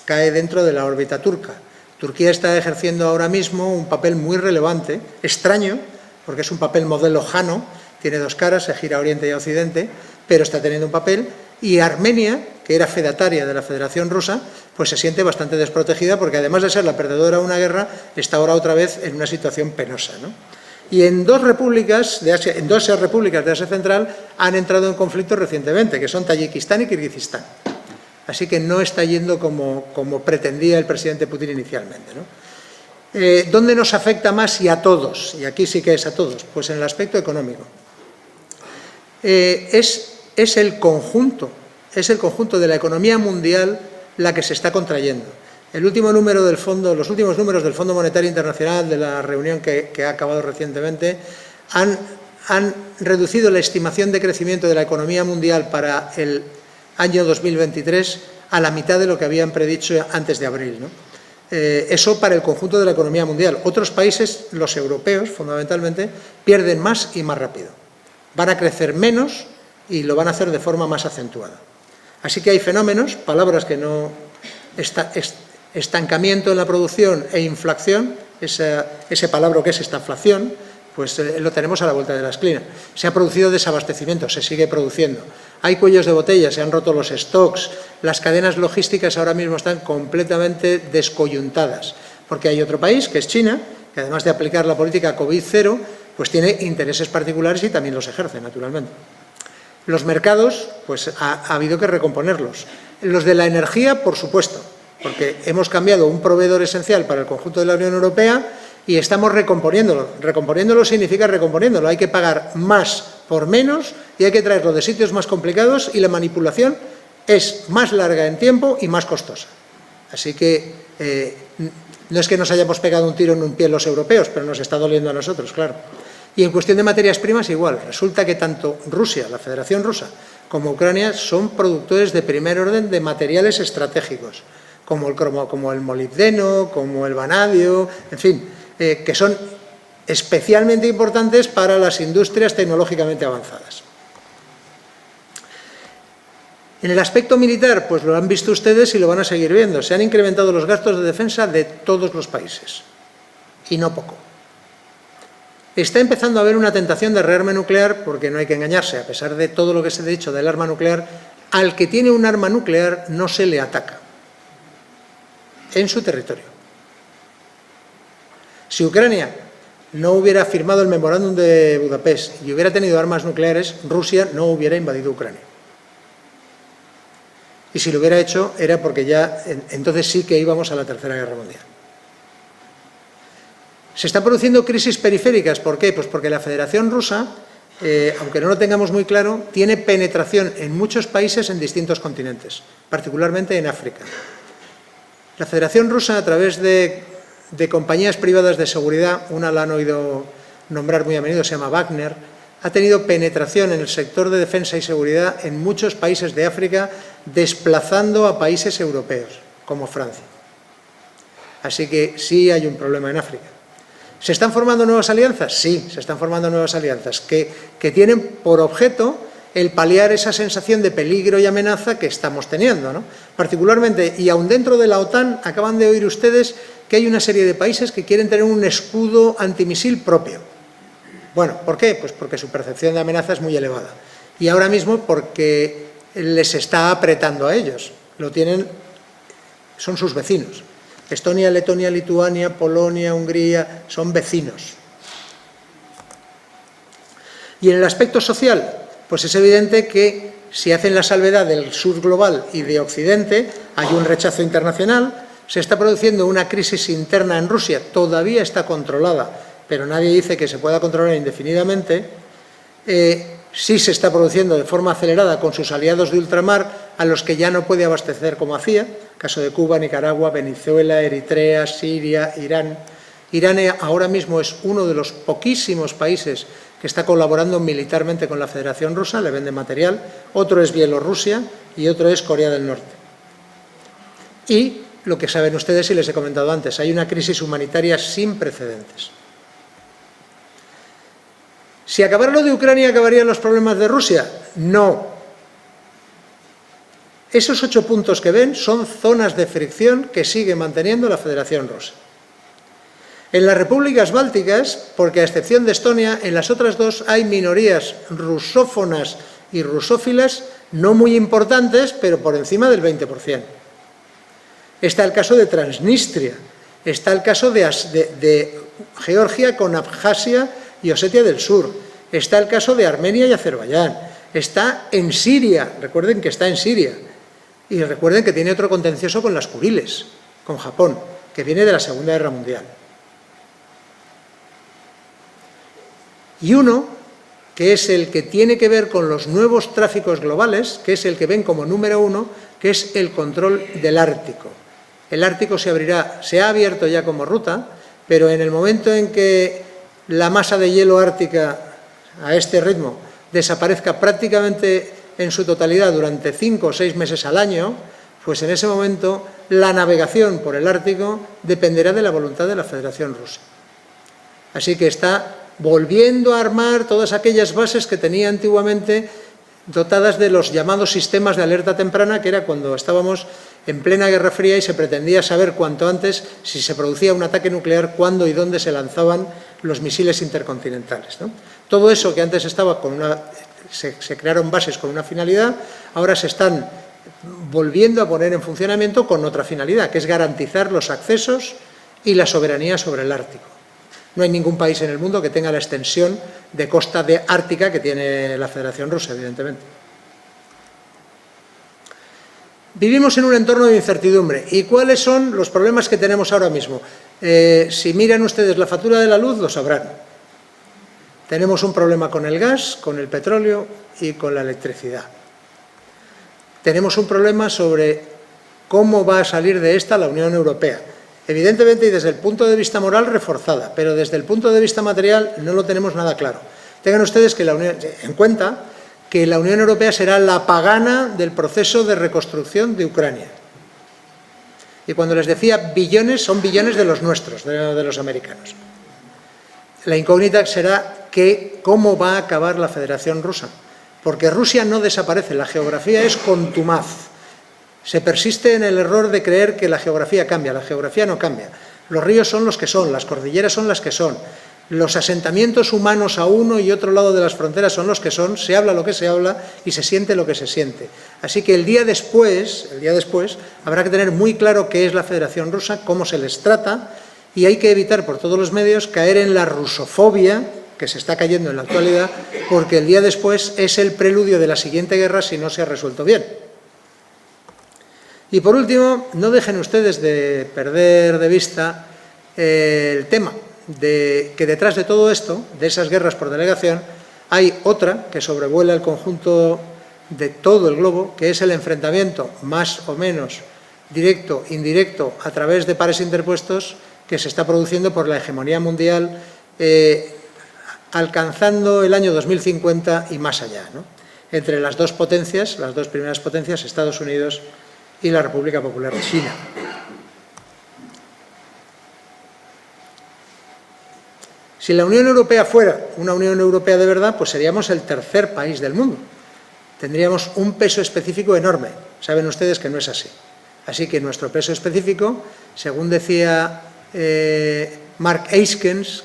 cae dentro de la órbita turca. Turquía está ejerciendo ahora mismo un papel muy relevante, extraño, porque es un papel modelo Jano, tiene dos caras, se gira a Oriente y a Occidente, pero está teniendo un papel. Y Armenia, que era fedataria de la Federación Rusa, pues se siente bastante desprotegida porque, además de ser la perdedora de una guerra, está ahora otra vez en una situación penosa, ¿no? Y en dos repúblicas de Asia Central han entrado en conflicto recientemente, que son Tayikistán y Kirguistán. Así que no está yendo como pretendía el presidente Putin inicialmente, ¿no? ¿Dónde nos afecta más y a todos? Y aquí sí que es a todos, pues en el aspecto económico. Es el conjunto de la economía mundial la que se está contrayendo. Los últimos números del Fondo Monetario Internacional, de la reunión que ha acabado recientemente, han reducido la estimación de crecimiento de la economía mundial para el año 2023 a la mitad de lo que habían predicho antes de abril, ¿no? Eso para el conjunto de la economía mundial. Otros países, los europeos fundamentalmente, pierden más y más rápido. Van a crecer menos y lo van a hacer de forma más acentuada. Así que hay fenómenos, palabras que no... estancamiento en la producción e inflación, ese palabra que es estanflación, pues lo tenemos a la vuelta de la esquina. Se ha producido desabastecimiento, se sigue produciendo. Hay cuellos de botella, se han roto los stocks, las cadenas logísticas ahora mismo están completamente descoyuntadas, porque hay otro país, que es China, que además de aplicar la política COVID-0, pues tiene intereses particulares y también los ejerce, naturalmente. Los mercados, pues ha habido que recomponerlos. Los de la energía, por supuesto, porque hemos cambiado un proveedor esencial para el conjunto de la Unión Europea y estamos recomponiéndolo. Recomponiéndolo significa recomponiéndolo. Hay que pagar más por menos y hay que traerlo de sitios más complicados y la manipulación es más larga en tiempo y más costosa. Así que no es que nos hayamos pegado un tiro en un pie los europeos, pero nos está doliendo a nosotros, claro. Y en cuestión de materias primas igual. Resulta que tanto Rusia, la Federación Rusa, como Ucrania son productores de primer orden de materiales estratégicos, como el molibdeno, como el vanadio, en fin, que son especialmente importantes para las industrias tecnológicamente avanzadas. En el aspecto militar, pues lo han visto ustedes y lo van a seguir viendo. Se han incrementado los gastos de defensa de todos los países, y no poco. Está empezando a haber una tentación de rearme nuclear, porque no hay que engañarse, a pesar de todo lo que se ha dicho del arma nuclear, al que tiene un arma nuclear no se le ataca en su territorio. Si Ucrania no hubiera firmado el memorándum de Budapest y hubiera tenido armas nucleares, Rusia no hubiera invadido Ucrania. Y si lo hubiera hecho era porque ya entonces sí que íbamos a la Tercera Guerra Mundial. Se están produciendo crisis periféricas. ¿Por qué? Pues porque la Federación Rusa, aunque no lo tengamos muy claro, tiene penetración en muchos países en distintos continentes, particularmente en África. La Federación Rusa, a través de compañías privadas de seguridad, una la han oído nombrar muy a menudo, se llama Wagner, ha tenido penetración en el sector de defensa y seguridad en muchos países de África, desplazando a países europeos, como Francia. Así que sí hay un problema en África. ¿Se están formando nuevas alianzas? Sí, se están formando nuevas alianzas que tienen por objeto el paliar esa sensación de peligro y amenaza que estamos teniendo, ¿no? Particularmente, y aún dentro de la OTAN, acaban de oír ustedes que hay una serie de países que quieren tener un escudo antimisil propio. Bueno, ¿por qué? Pues porque su percepción de amenaza es muy elevada. Y ahora mismo porque les está apretando a ellos. Lo tienen, son sus vecinos. Estonia, Letonia, Lituania, Polonia, Hungría, son vecinos. Y en el aspecto social, pues es evidente que si hacen la salvedad del sur global y de Occidente, hay un rechazo internacional, se está produciendo una crisis interna en Rusia, todavía está controlada, pero nadie dice que se pueda controlar indefinidamente. Sí se está produciendo de forma acelerada con sus aliados de ultramar, a los que ya no puede abastecer como hacía, caso de Cuba, Nicaragua, Venezuela, Eritrea, Siria, Irán. Irán ahora mismo es uno de los poquísimos países que está colaborando militarmente con la Federación Rusa, le vende material, otro es Bielorrusia y otro es Corea del Norte. Y lo que saben ustedes y les he comentado antes, hay una crisis humanitaria sin precedentes. ¿Si acabara lo de Ucrania, acabarían los problemas de Rusia? No. Esos 8 puntos que ven son zonas de fricción que sigue manteniendo la Federación Rusa. En las repúblicas bálticas, porque a excepción de Estonia, en las otras dos hay minorías rusófonas y rusófilas no muy importantes, pero por encima del 20%. Está el caso de Transnistria, está el caso de Georgia con Abjasia y Osetia del Sur, está el caso de Armenia y Azerbaiyán, está en Siria, recuerden que está en Siria, y recuerden que tiene otro contencioso con las Kuriles, con Japón, que viene de la Segunda Guerra Mundial. Y uno, que es el que tiene que ver con los nuevos tráficos globales, que es el que ven como número 1, que es el control del Ártico. El Ártico se abrirá, se ha abierto ya como ruta, pero en el momento en que la masa de hielo ártica a este ritmo desaparezca prácticamente en su totalidad durante 5 o 6 meses al año, pues en ese momento la navegación por el Ártico dependerá de la voluntad de la Federación Rusa. Así que está volviendo a armar todas aquellas bases que tenía antiguamente dotadas de los llamados sistemas de alerta temprana, que era cuando estábamos en plena Guerra Fría y se pretendía saber cuanto antes si se producía un ataque nuclear, cuándo y dónde se lanzaban los misiles intercontinentales, ¿no? Todo eso que antes estaba con se crearon bases con una finalidad, ahora se están volviendo a poner en funcionamiento con otra finalidad, que es garantizar los accesos y la soberanía sobre el Ártico. No hay ningún país en el mundo que tenga la extensión de costa ártica que tiene la Federación Rusa, evidentemente. Vivimos en un entorno de incertidumbre. ¿Y cuáles son los problemas que tenemos ahora mismo? Si miran ustedes la factura de la luz, lo sabrán. Tenemos un problema con el gas, con el petróleo y con la electricidad. Tenemos un problema sobre cómo va a salir de esta la Unión Europea. Evidentemente, y desde el punto de vista moral, reforzada, pero desde el punto de vista material no lo tenemos nada claro. Tengan ustedes en cuenta que la Unión Europea será la pagana del proceso de reconstrucción de Ucrania. Y cuando les decía billones, son billones de los nuestros, de los americanos. La incógnita será cómo va a acabar la Federación Rusa, porque Rusia no desaparece, la geografía es contumaz. Se persiste en el error de creer que la geografía cambia, la geografía no cambia. Los ríos son los que son, las cordilleras son las que son, los asentamientos humanos a uno y otro lado de las fronteras son los que son, se habla lo que se habla y se siente lo que se siente. Así que el día después, habrá que tener muy claro qué es la Federación Rusa, cómo se les trata, y hay que evitar por todos los medios caer en la rusofobia que se está cayendo en la actualidad, porque el día después es el preludio de la siguiente guerra si no se ha resuelto bien. Y por último, no dejen ustedes de perder de vista el tema de que detrás de todo esto, de esas guerras por delegación, hay otra que sobrevuela el conjunto de todo el globo, que es el enfrentamiento más o menos directo, indirecto, a través de pares interpuestos que se está produciendo por la hegemonía mundial, alcanzando el año 2050 y más allá, ¿no? Entre las dos potencias, las dos primeras potencias, Estados Unidos y la República Popular de China. Si la Unión Europea fuera una Unión Europea de verdad, pues seríamos el tercer país del mundo. Tendríamos un peso específico enorme. Saben ustedes que no es así. Así que nuestro peso específico, según decía Mark Eyskens,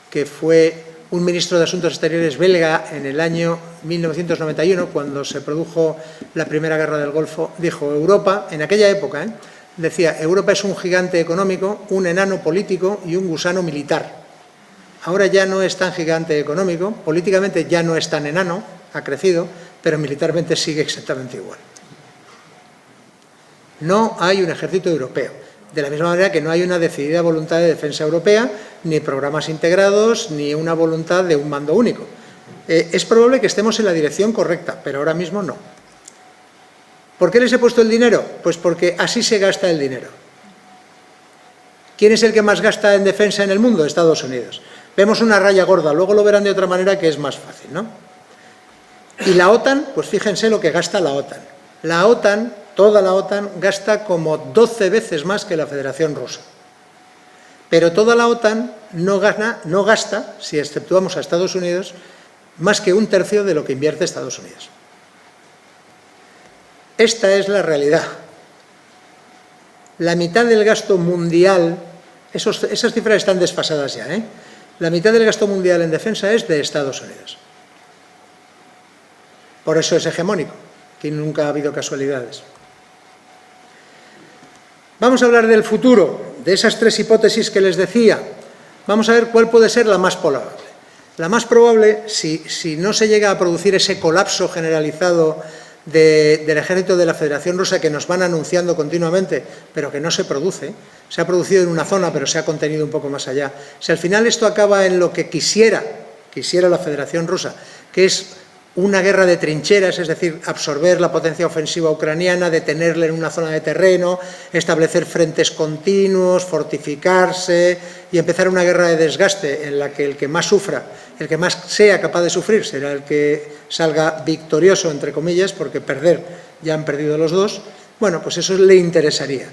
que fue un ministro de Asuntos Exteriores belga en el año 1991, cuando se produjo la Primera Guerra del Golfo, dijo: Europa, en aquella época, decía, Europa es un gigante económico, un enano político y un gusano militar. Ahora ya no es tan gigante económico, políticamente ya no es tan enano, ha crecido, pero militarmente sigue exactamente igual. No hay un ejército europeo, de la misma manera que no hay una decidida voluntad de defensa europea, ni programas integrados, ni una voluntad de un mando único. Es probable que estemos en la dirección correcta, pero ahora mismo no. ¿Por qué les he puesto el dinero? Pues porque así se gasta el dinero. ¿Quién es el que más gasta en defensa en el mundo? Estados Unidos. Vemos una raya gorda, luego lo verán de otra manera que es más fácil, ¿no? Y la OTAN, pues fíjense lo que gasta la OTAN. La OTAN, toda la OTAN, gasta como 12 veces más que la Federación Rusa. Pero toda la OTAN no gasta, si exceptuamos a Estados Unidos, más que un tercio de lo que invierte Estados Unidos. Esta es la realidad. La mitad del gasto mundial, esas cifras están desfasadas ya, La mitad del gasto mundial en defensa es de Estados Unidos. Por eso es hegemónico, que nunca ha habido casualidades. Vamos a hablar del futuro, de esas tres hipótesis que les decía. Vamos a ver cuál puede ser la más probable. La más probable, si no se llega a producir ese colapso generalizado del ejército de la Federación Rusa que nos van anunciando continuamente, pero que no se produce, se ha producido en una zona, pero se ha contenido un poco más allá. Si al final esto acaba en lo que quisiera la Federación Rusa, que es una guerra de trincheras, es decir, absorber la potencia ofensiva ucraniana, detenerla en una zona de terreno, establecer frentes continuos, fortificarse y empezar una guerra de desgaste en la que el que más sufra, el que más sea capaz de sufrir, será el que salga victorioso, entre comillas, porque perder ya han perdido los dos. Bueno, pues eso le interesaría.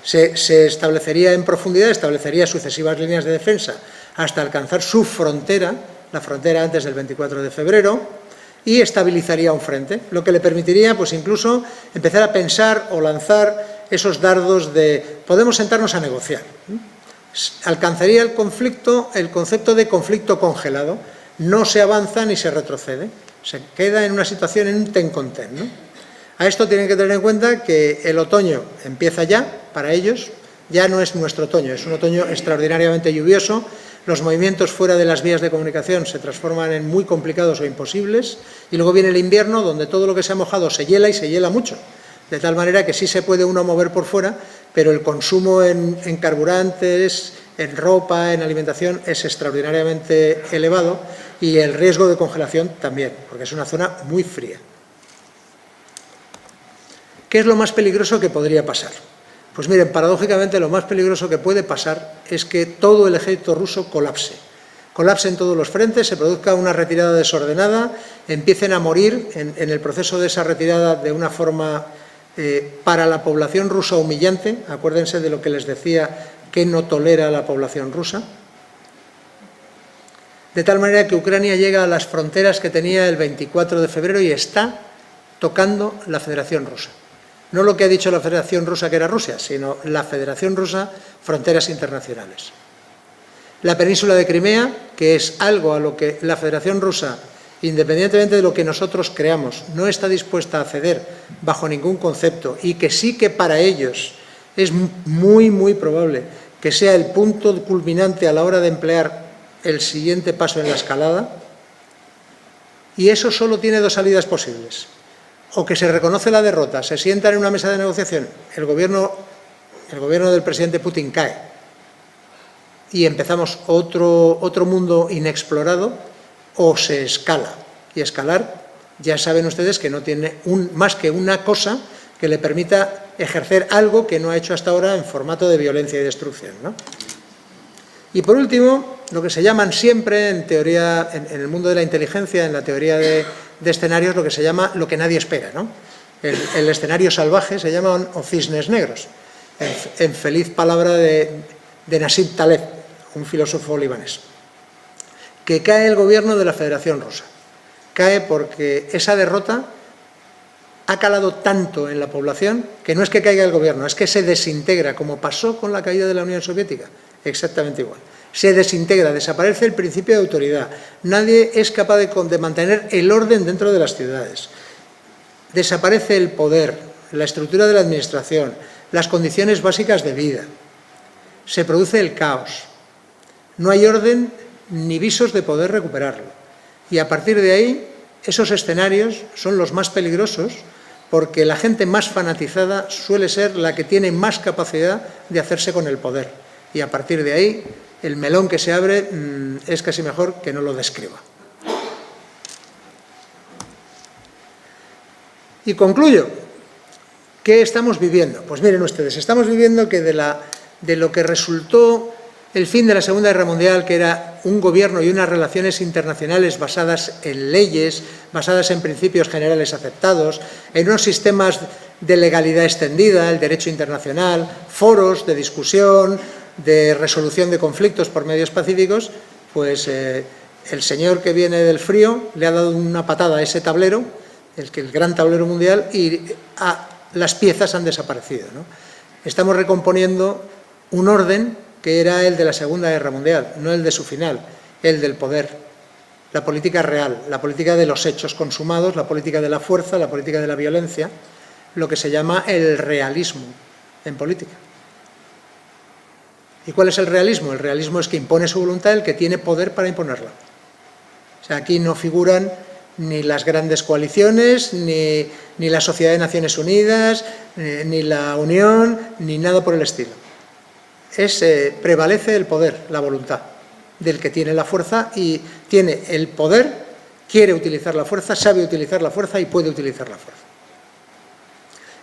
Se establecería en profundidad, establecería sucesivas líneas de defensa hasta alcanzar su frontera, la frontera antes del 24 de febrero, y estabilizaría un frente, lo que le permitiría pues incluso empezar a pensar o lanzar esos dardos de podemos sentarnos a negociar. Alcanzaría el concepto de conflicto congelado, no se avanza ni se retrocede, se queda en una situación, en un ten con ten, ¿no? A esto tienen que tener en cuenta que el otoño empieza ya, para ellos, ya no es nuestro otoño, es un otoño extraordinariamente lluvioso. Los movimientos fuera de las vías de comunicación se transforman en muy complicados o imposibles, y luego viene el invierno, donde todo lo que se ha mojado se hiela y se hiela mucho, de tal manera que sí se puede uno mover por fuera, pero el consumo en carburantes, en ropa, en alimentación, es extraordinariamente elevado, y el riesgo de congelación también, porque es una zona muy fría. ¿Qué es lo más peligroso que podría pasar? Pues miren, paradójicamente lo más peligroso que puede pasar es que todo el ejército ruso colapse. Colapse en todos los frentes, se produzca una retirada desordenada, empiecen a morir en el proceso de esa retirada de una forma para la población rusa humillante. Acuérdense de lo que les decía que no tolera la población rusa. De tal manera que Ucrania llega a las fronteras que tenía el 24 de febrero y está tocando la Federación Rusa. No lo que ha dicho la Federación Rusa que era Rusia, sino la Federación Rusa, fronteras internacionales. La península de Crimea, que es algo a lo que la Federación Rusa, independientemente de lo que nosotros creamos, no está dispuesta a ceder bajo ningún concepto y que sí que para ellos es muy, muy probable que sea el punto culminante a la hora de emplear el siguiente paso en la escalada. Y eso solo tiene dos salidas posibles. O que se reconoce la derrota, se sientan en una mesa de negociación, el gobierno del presidente Putin cae y empezamos otro mundo inexplorado, o se escala. Y escalar, ya saben ustedes que no tiene más que una cosa que le permita ejercer algo que no ha hecho hasta ahora en formato de violencia y destrucción, ¿no? Y por último, lo que se llaman siempre en teoría, en el mundo de la inteligencia, en la teoría de escenarios, lo que se llama lo que nadie espera, ¿no? El escenario salvaje se llama o cisnes negros, en feliz palabra de Nassim Taleb, un filósofo libanés. Que cae el gobierno de la Federación Rusa. Cae porque esa derrota ha calado tanto en la población que no es que caiga el gobierno, es que se desintegra, como pasó con la caída de la Unión Soviética, exactamente igual. Se desintegra, desaparece el principio de autoridad. Nadie es capaz de mantener el orden dentro de las ciudades. Desaparece el poder, la estructura de la administración, las condiciones básicas de vida. Se produce el caos. No hay orden ni visos de poder recuperarlo. Y a partir de ahí, esos escenarios son los más peligrosos porque la gente más fanatizada suele ser la que tiene más capacidad de hacerse con el poder. Y a partir de ahí, el melón que se abre es casi mejor que no lo describa. Y concluyo. ¿Qué estamos viviendo? Pues miren ustedes, estamos viviendo que de lo que resultó el fin de la Segunda Guerra Mundial, que era un gobierno y unas relaciones internacionales basadas en leyes, basadas en principios generales aceptados, en unos sistemas de legalidad extendida, el derecho internacional, foros de discusión, de resolución de conflictos por medios pacíficos, pues el señor que viene del frío le ha dado una patada a ese tablero, el gran tablero mundial, y las piezas han desaparecido, ¿no? Estamos recomponiendo un orden que era el de la Segunda Guerra Mundial, no el de su final, el del poder, la política real, la política de los hechos consumados, la política de la fuerza, la política de la violencia, lo que se llama el realismo en política. ¿Y cuál es el realismo? El realismo es que impone su voluntad el que tiene poder para imponerla. O sea, aquí no figuran ni las grandes coaliciones, ni la Sociedad de Naciones Unidas, ni la Unión, ni nada por el estilo. Prevalece el poder, la voluntad del que tiene la fuerza y tiene el poder, quiere utilizar la fuerza, sabe utilizar la fuerza y puede utilizar la fuerza.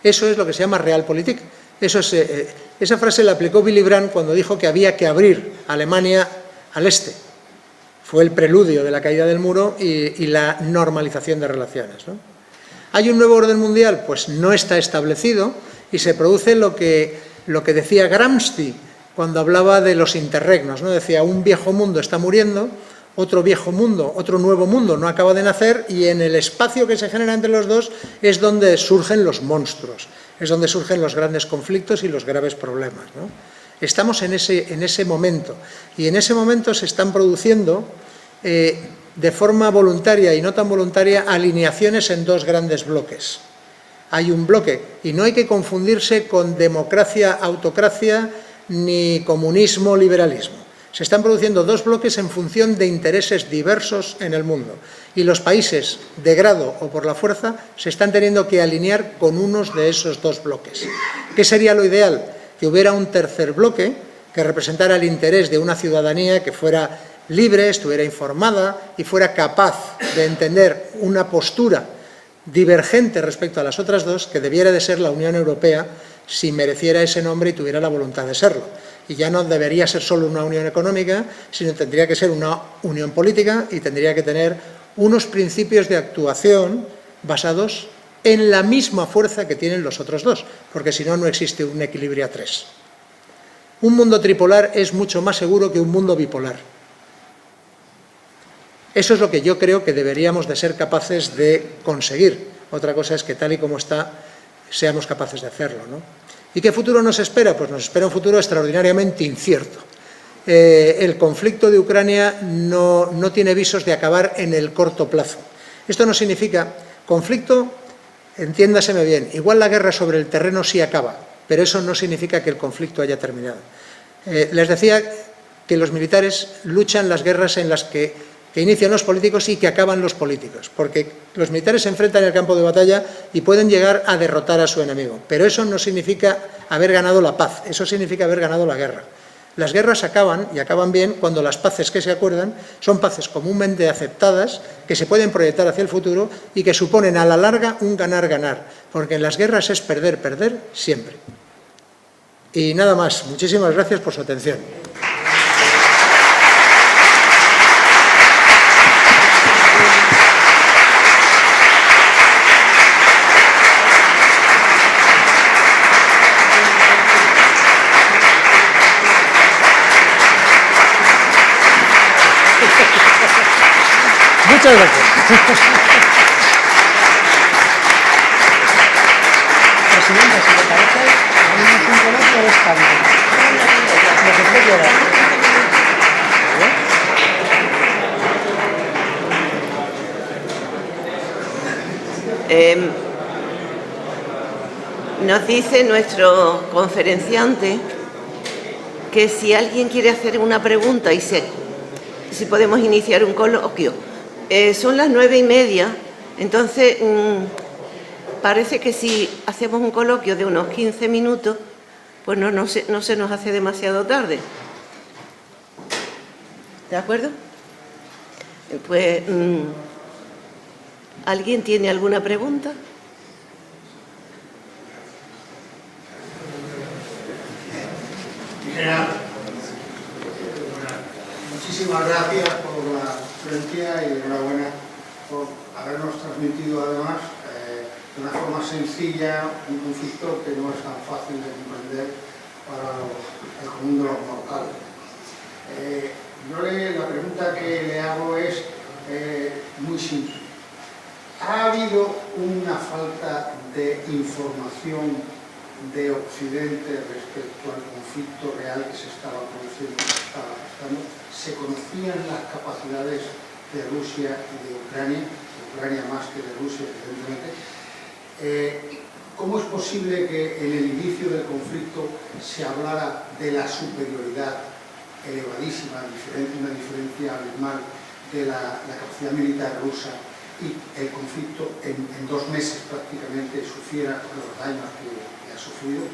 Eso es lo que se llama realpolitik. Esa frase la aplicó Willy Brandt cuando dijo que había que abrir Alemania al este. Fue el preludio de la caída del muro y la normalización de relaciones, ¿no? ¿Hay un nuevo orden mundial? Pues no está establecido y se produce lo que decía Gramsci cuando hablaba de los interregnos, ¿no? Decía, un viejo mundo está muriendo, otro viejo mundo, otro nuevo mundo no acaba de nacer y en el espacio que se genera entre los dos es donde surgen los monstruos, es donde surgen los grandes conflictos y los graves problemas, ¿no? Estamos en ese momento y en ese momento se están produciendo de forma voluntaria y no tan voluntaria alineaciones en dos grandes bloques. Hay un bloque y no hay que confundirse con democracia, autocracia ni comunismo, liberalismo. Se están produciendo dos bloques en función de intereses diversos en el mundo y los países, de grado o por la fuerza, se están teniendo que alinear con unos de esos dos bloques. ¿Qué sería lo ideal? Que hubiera un tercer bloque que representara el interés de una ciudadanía que fuera libre, estuviera informada y fuera capaz de entender una postura divergente respecto a las otras dos, que debiera de ser la Unión Europea si mereciera ese nombre y tuviera la voluntad de serlo. Y ya no debería ser solo una unión económica, sino tendría que ser una unión política y tendría que tener unos principios de actuación basados en la misma fuerza que tienen los otros dos, porque si no, no existe un equilibrio a tres. Un mundo tripolar es mucho más seguro que un mundo bipolar. Eso es lo que yo creo que deberíamos de ser capaces de conseguir. Otra cosa es que tal y como está, seamos capaces de hacerlo, ¿no? ¿Y qué futuro nos espera? Pues nos espera un futuro extraordinariamente incierto. El conflicto de Ucrania no tiene visos de acabar en el corto plazo. Esto no significa conflicto, entiéndaseme bien, igual la guerra sobre el terreno sí acaba, pero eso no significa que el conflicto haya terminado. Les decía que los militares luchan las guerras en las que inician los políticos y que acaban los políticos, porque los militares se enfrentan en el campo de batalla y pueden llegar a derrotar a su enemigo, pero eso no significa haber ganado la paz, eso significa haber ganado la guerra. Las guerras acaban, y acaban bien, cuando las paces que se acuerdan son paces comúnmente aceptadas, que se pueden proyectar hacia el futuro y que suponen a la larga un ganar-ganar, porque en las guerras es perder, perder siempre. Y nada más, muchísimas gracias por su atención. Muchas gracias. Presidenta, si le parece, tenemos un coloquio de España. Lo que usted quiera. Nos dice nuestro conferenciante que si alguien quiere hacer una pregunta y si podemos iniciar un coloquio. Son las 9:30, entonces parece que si hacemos un coloquio de unos 15 minutos, pues no se nos hace demasiado tarde. ¿De acuerdo? Pues, ¿alguien tiene alguna pregunta? Muchísimas gracias por la presencia y enhorabuena por habernos transmitido además de una forma sencilla un conflicto que no es tan fácil de comprender para el común de los mortales. La pregunta que le hago es muy simple. ¿Ha habido una falta de información de Occidente respecto al conflicto real que se estaba produciendo, que se estaba gestando? ¿Se conocían las capacidades de Rusia y de Ucrania más que de Rusia, evidentemente? ¿Cómo es posible que en el inicio del conflicto se hablara de la superioridad elevadísima, una diferencia abismal de la capacidad militar rusa y el conflicto en 2 meses prácticamente sufriera los daños que ha sufrido?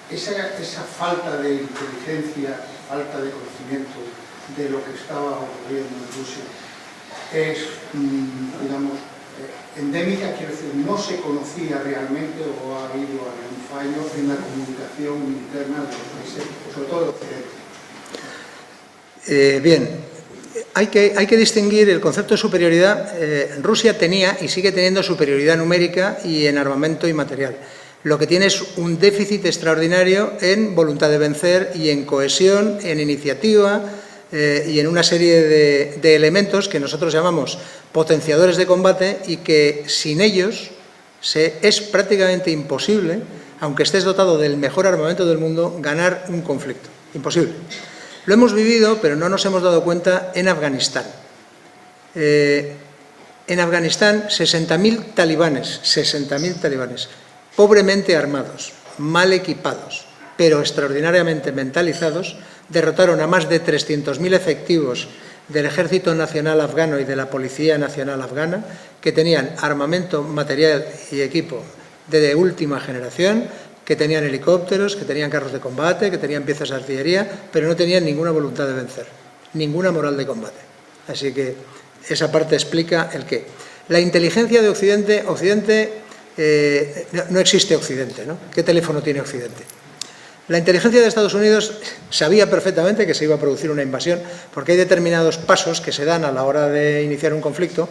Esa falta de inteligencia, falta de conocimiento de lo que estaba ocurriendo en Rusia es, digamos, endémica, quiero decir, no se conocía realmente o ha habido algún fallo en la comunicación interna de los países, sobre todo de Occidente. Bien, hay que distinguir el concepto de superioridad. Rusia tenía y sigue teniendo superioridad numérica y en armamento y material. Lo que tiene es un déficit extraordinario en voluntad de vencer y en cohesión, en iniciativa y en una serie de elementos que nosotros llamamos potenciadores de combate y que sin ellos es prácticamente imposible, aunque estés dotado del mejor armamento del mundo, ganar un conflicto. Imposible. Lo hemos vivido, pero no nos hemos dado cuenta en Afganistán. En Afganistán, 60.000 talibanes, pobremente armados, mal equipados, pero extraordinariamente mentalizados, derrotaron a más de 300.000 efectivos del Ejército Nacional Afgano y de la Policía Nacional Afgana, que tenían armamento, material y equipo de última generación, que tenían helicópteros, que tenían carros de combate, que tenían piezas de artillería, pero no tenían ninguna voluntad de vencer, ninguna moral de combate. Así que esa parte explica el qué. La inteligencia de Occidente, no existe Occidente, ¿no? ¿Qué teléfono tiene Occidente? La inteligencia de Estados Unidos sabía perfectamente que se iba a producir una invasión, porque hay determinados pasos que se dan a la hora de iniciar un conflicto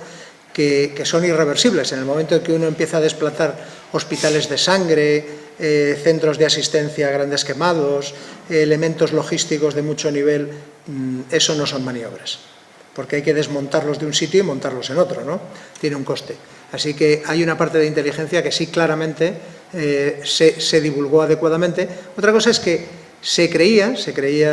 que son irreversibles. En el momento en que uno empieza a desplazar hospitales de sangre, centros de asistencia a grandes quemados, elementos logísticos de mucho nivel, eso no son maniobras, porque hay que desmontarlos de un sitio y montarlos en otro, ¿no? Tiene un coste. Así que hay una parte de inteligencia que sí claramente se divulgó adecuadamente. Otra cosa es que se creía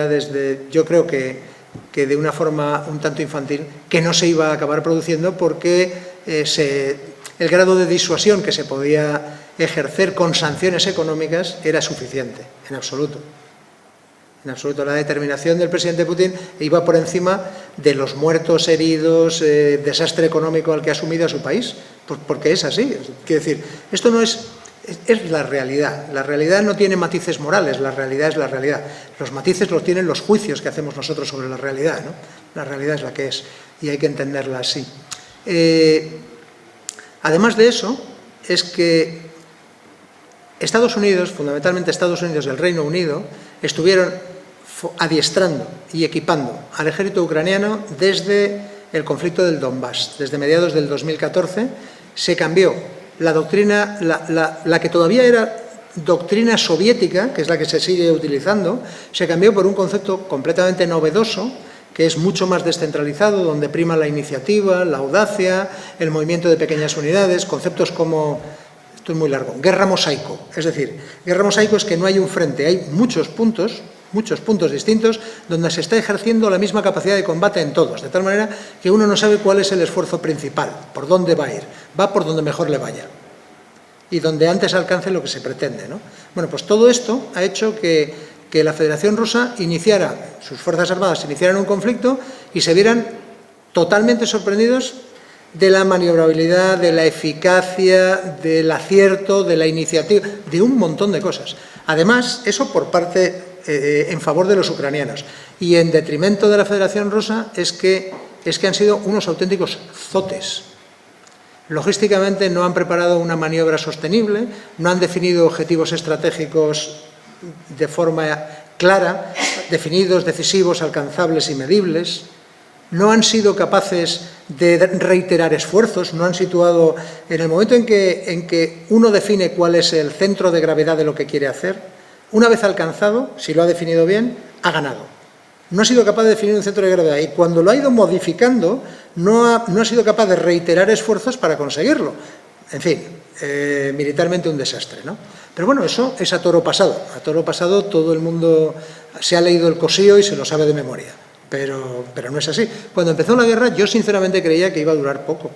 desde, yo creo que de una forma un tanto infantil, que no se iba a acabar produciendo porque el grado de disuasión que se podía ejercer con sanciones económicas era suficiente, en absoluto. En absoluto, la determinación del presidente Putin iba por encima de los muertos, heridos, desastre económico al que ha sumido a su país, porque es así. Quiero decir, esto no es la realidad. La realidad no tiene matices morales, la realidad es la realidad. Los matices los tienen los juicios que hacemos nosotros sobre la realidad, ¿no? La realidad es la que es y hay que entenderla así. Además de eso, es que Estados Unidos, fundamentalmente Estados Unidos y el Reino Unido, estuvieron adiestrando y equipando al ejército ucraniano desde el conflicto del Donbass. Desde mediados del 2014 se cambió la doctrina, la que todavía era doctrina soviética, que es la que se sigue utilizando, se cambió por un concepto completamente novedoso, que es mucho más descentralizado, donde prima la iniciativa, la audacia, el movimiento de pequeñas unidades, conceptos como, esto es muy largo, guerra mosaico. Es decir, guerra mosaico es que no hay un frente, hay muchos puntos distintos donde se está ejerciendo la misma capacidad de combate en todos, de tal manera que uno no sabe cuál es el esfuerzo principal, por dónde va a ir, va por donde mejor le vaya y donde antes alcance lo que se pretende, ¿no? Bueno, pues todo esto ha hecho que la Federación Rusa iniciara, sus Fuerzas Armadas iniciaran un conflicto y se vieran totalmente sorprendidos de la maniobrabilidad, de la eficacia, del acierto, de la iniciativa, de un montón de cosas. Además, eso por parte en favor de los ucranianos y en detrimento de la Federación Rusa es que han sido unos auténticos zotes. Logísticamente no han preparado una maniobra sostenible, no han definido objetivos estratégicos de forma clara, definidos, decisivos, alcanzables y medibles. No han sido capaces de reiterar esfuerzos, no han situado, en el momento en que uno define cuál es el centro de gravedad de lo que quiere hacer, una vez alcanzado, si lo ha definido bien, ha ganado. No ha sido capaz de definir un centro de gravedad y cuando lo ha ido modificando, no ha sido capaz de reiterar esfuerzos para conseguirlo. En fin, militarmente un desastre, ¿no? Pero bueno, eso es a toro pasado. A toro pasado todo el mundo se ha leído el Cosío y se lo sabe de memoria. Pero no es así. Cuando empezó la guerra, yo sinceramente creía que iba a durar poco,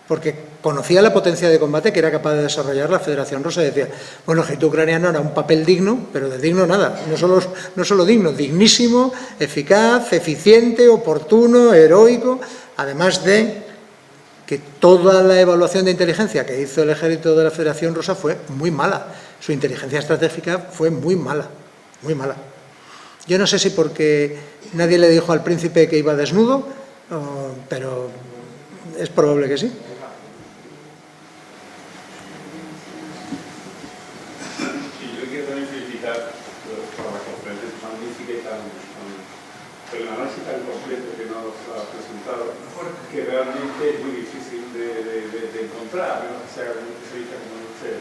porque conocía la potencia de combate que era capaz de desarrollar la Federación Rusa y decía, bueno, el ejército ucraniano era un papel digno, pero de digno nada, no solo digno, dignísimo, eficaz, eficiente, oportuno, heroico, además de que toda la evaluación de inteligencia que hizo el ejército de la Federación Rusa fue muy mala, su inteligencia estratégica fue muy mala, muy mala. Yo no sé si porque nadie le dijo al príncipe que iba desnudo, pero es probable que sí. Yo quiero también felicitar por la conferencia magnífica y el análisis tan completo que nos ha presentado, que realmente es muy difícil de encontrar, a menos que se haga un especialista como usted.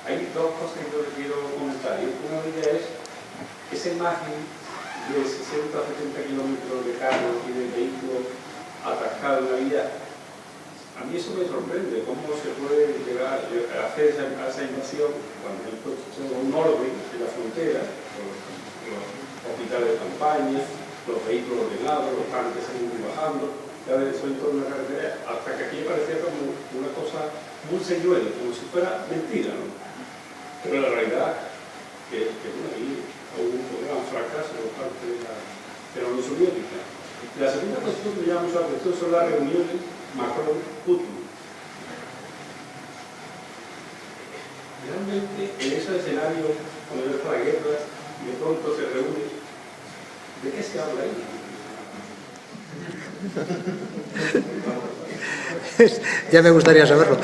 Hay dos cosas que yo quiero comentar. Una de ellas es esa imagen de 60 o 70 kilómetros de carros y de vehículos atascados en la vía. A mí eso me sorprende, cómo se puede llegar a hacer esa invasión cuando hay un orden en la frontera, los hospitales de campaña, los vehículos ordenados, los tanques seguidos bajando, ya de eso en toda la carretera, hasta que aquí parecía como una cosa muy señuela, como si fuera mentira, ¿no? Pero la realidad que bueno, ahí hubo un gran fracaso por parte de la Unión Soviética. La segunda cuestión que me llama mucho la atención son las reuniones Macron-Putin. realmente en ese escenario, cuando está la guerra y de pronto se reúne, ¿de qué se habla ahí? Ya me gustaría saberlo.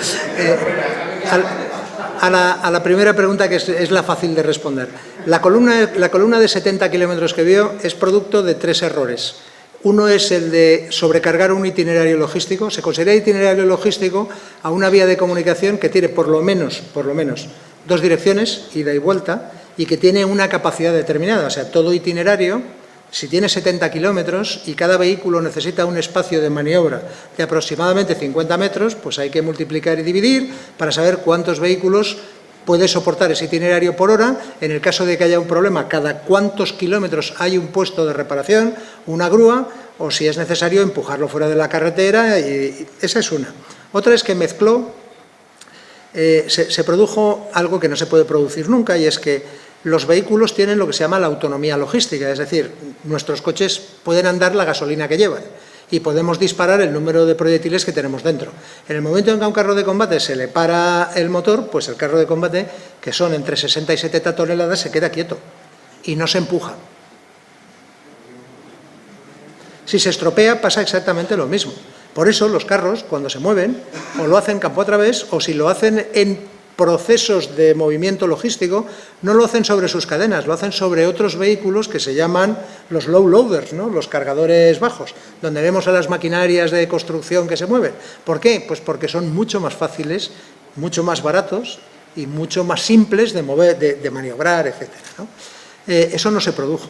A la primera pregunta, que es la fácil de responder. La columna de 70 kilómetros que vio es producto de 3 errores. Uno es el de sobrecargar un itinerario logístico. Se considera itinerario logístico a una vía de comunicación que tiene por lo menos 2 direcciones, ida y vuelta, y que tiene una capacidad determinada. O sea, todo itinerario, si tiene 70 kilómetros y cada vehículo necesita un espacio de maniobra de aproximadamente 50 metros, pues hay que multiplicar y dividir para saber cuántos vehículos puede soportar ese itinerario por hora. En el caso de que haya un problema, cada cuántos kilómetros hay un puesto de reparación, una grúa, o si es necesario empujarlo fuera de la carretera. Y esa es una. Otra es que mezcló, se produjo algo que no se puede producir nunca, y es que los vehículos tienen lo que se llama la autonomía logística, es decir, nuestros coches pueden andar la gasolina que llevan y podemos disparar el número de proyectiles que tenemos dentro. En el momento en que a un carro de combate se le para el motor, pues el carro de combate, que son entre 60 y 70 toneladas, se queda quieto y no se empuja. Si se estropea, pasa exactamente lo mismo. Por eso los carros, cuando se mueven, o lo hacen campo a través, o si lo hacen en procesos de movimiento logístico, no lo hacen sobre sus cadenas, lo hacen sobre otros vehículos que se llaman los low loaders, ¿no? Los cargadores bajos, donde vemos a las maquinarias de construcción que se mueven. ¿Por qué? Pues porque son mucho más fáciles, mucho más baratos y mucho más simples de mover, de maniobrar, etc., ¿no? Eso no se produjo.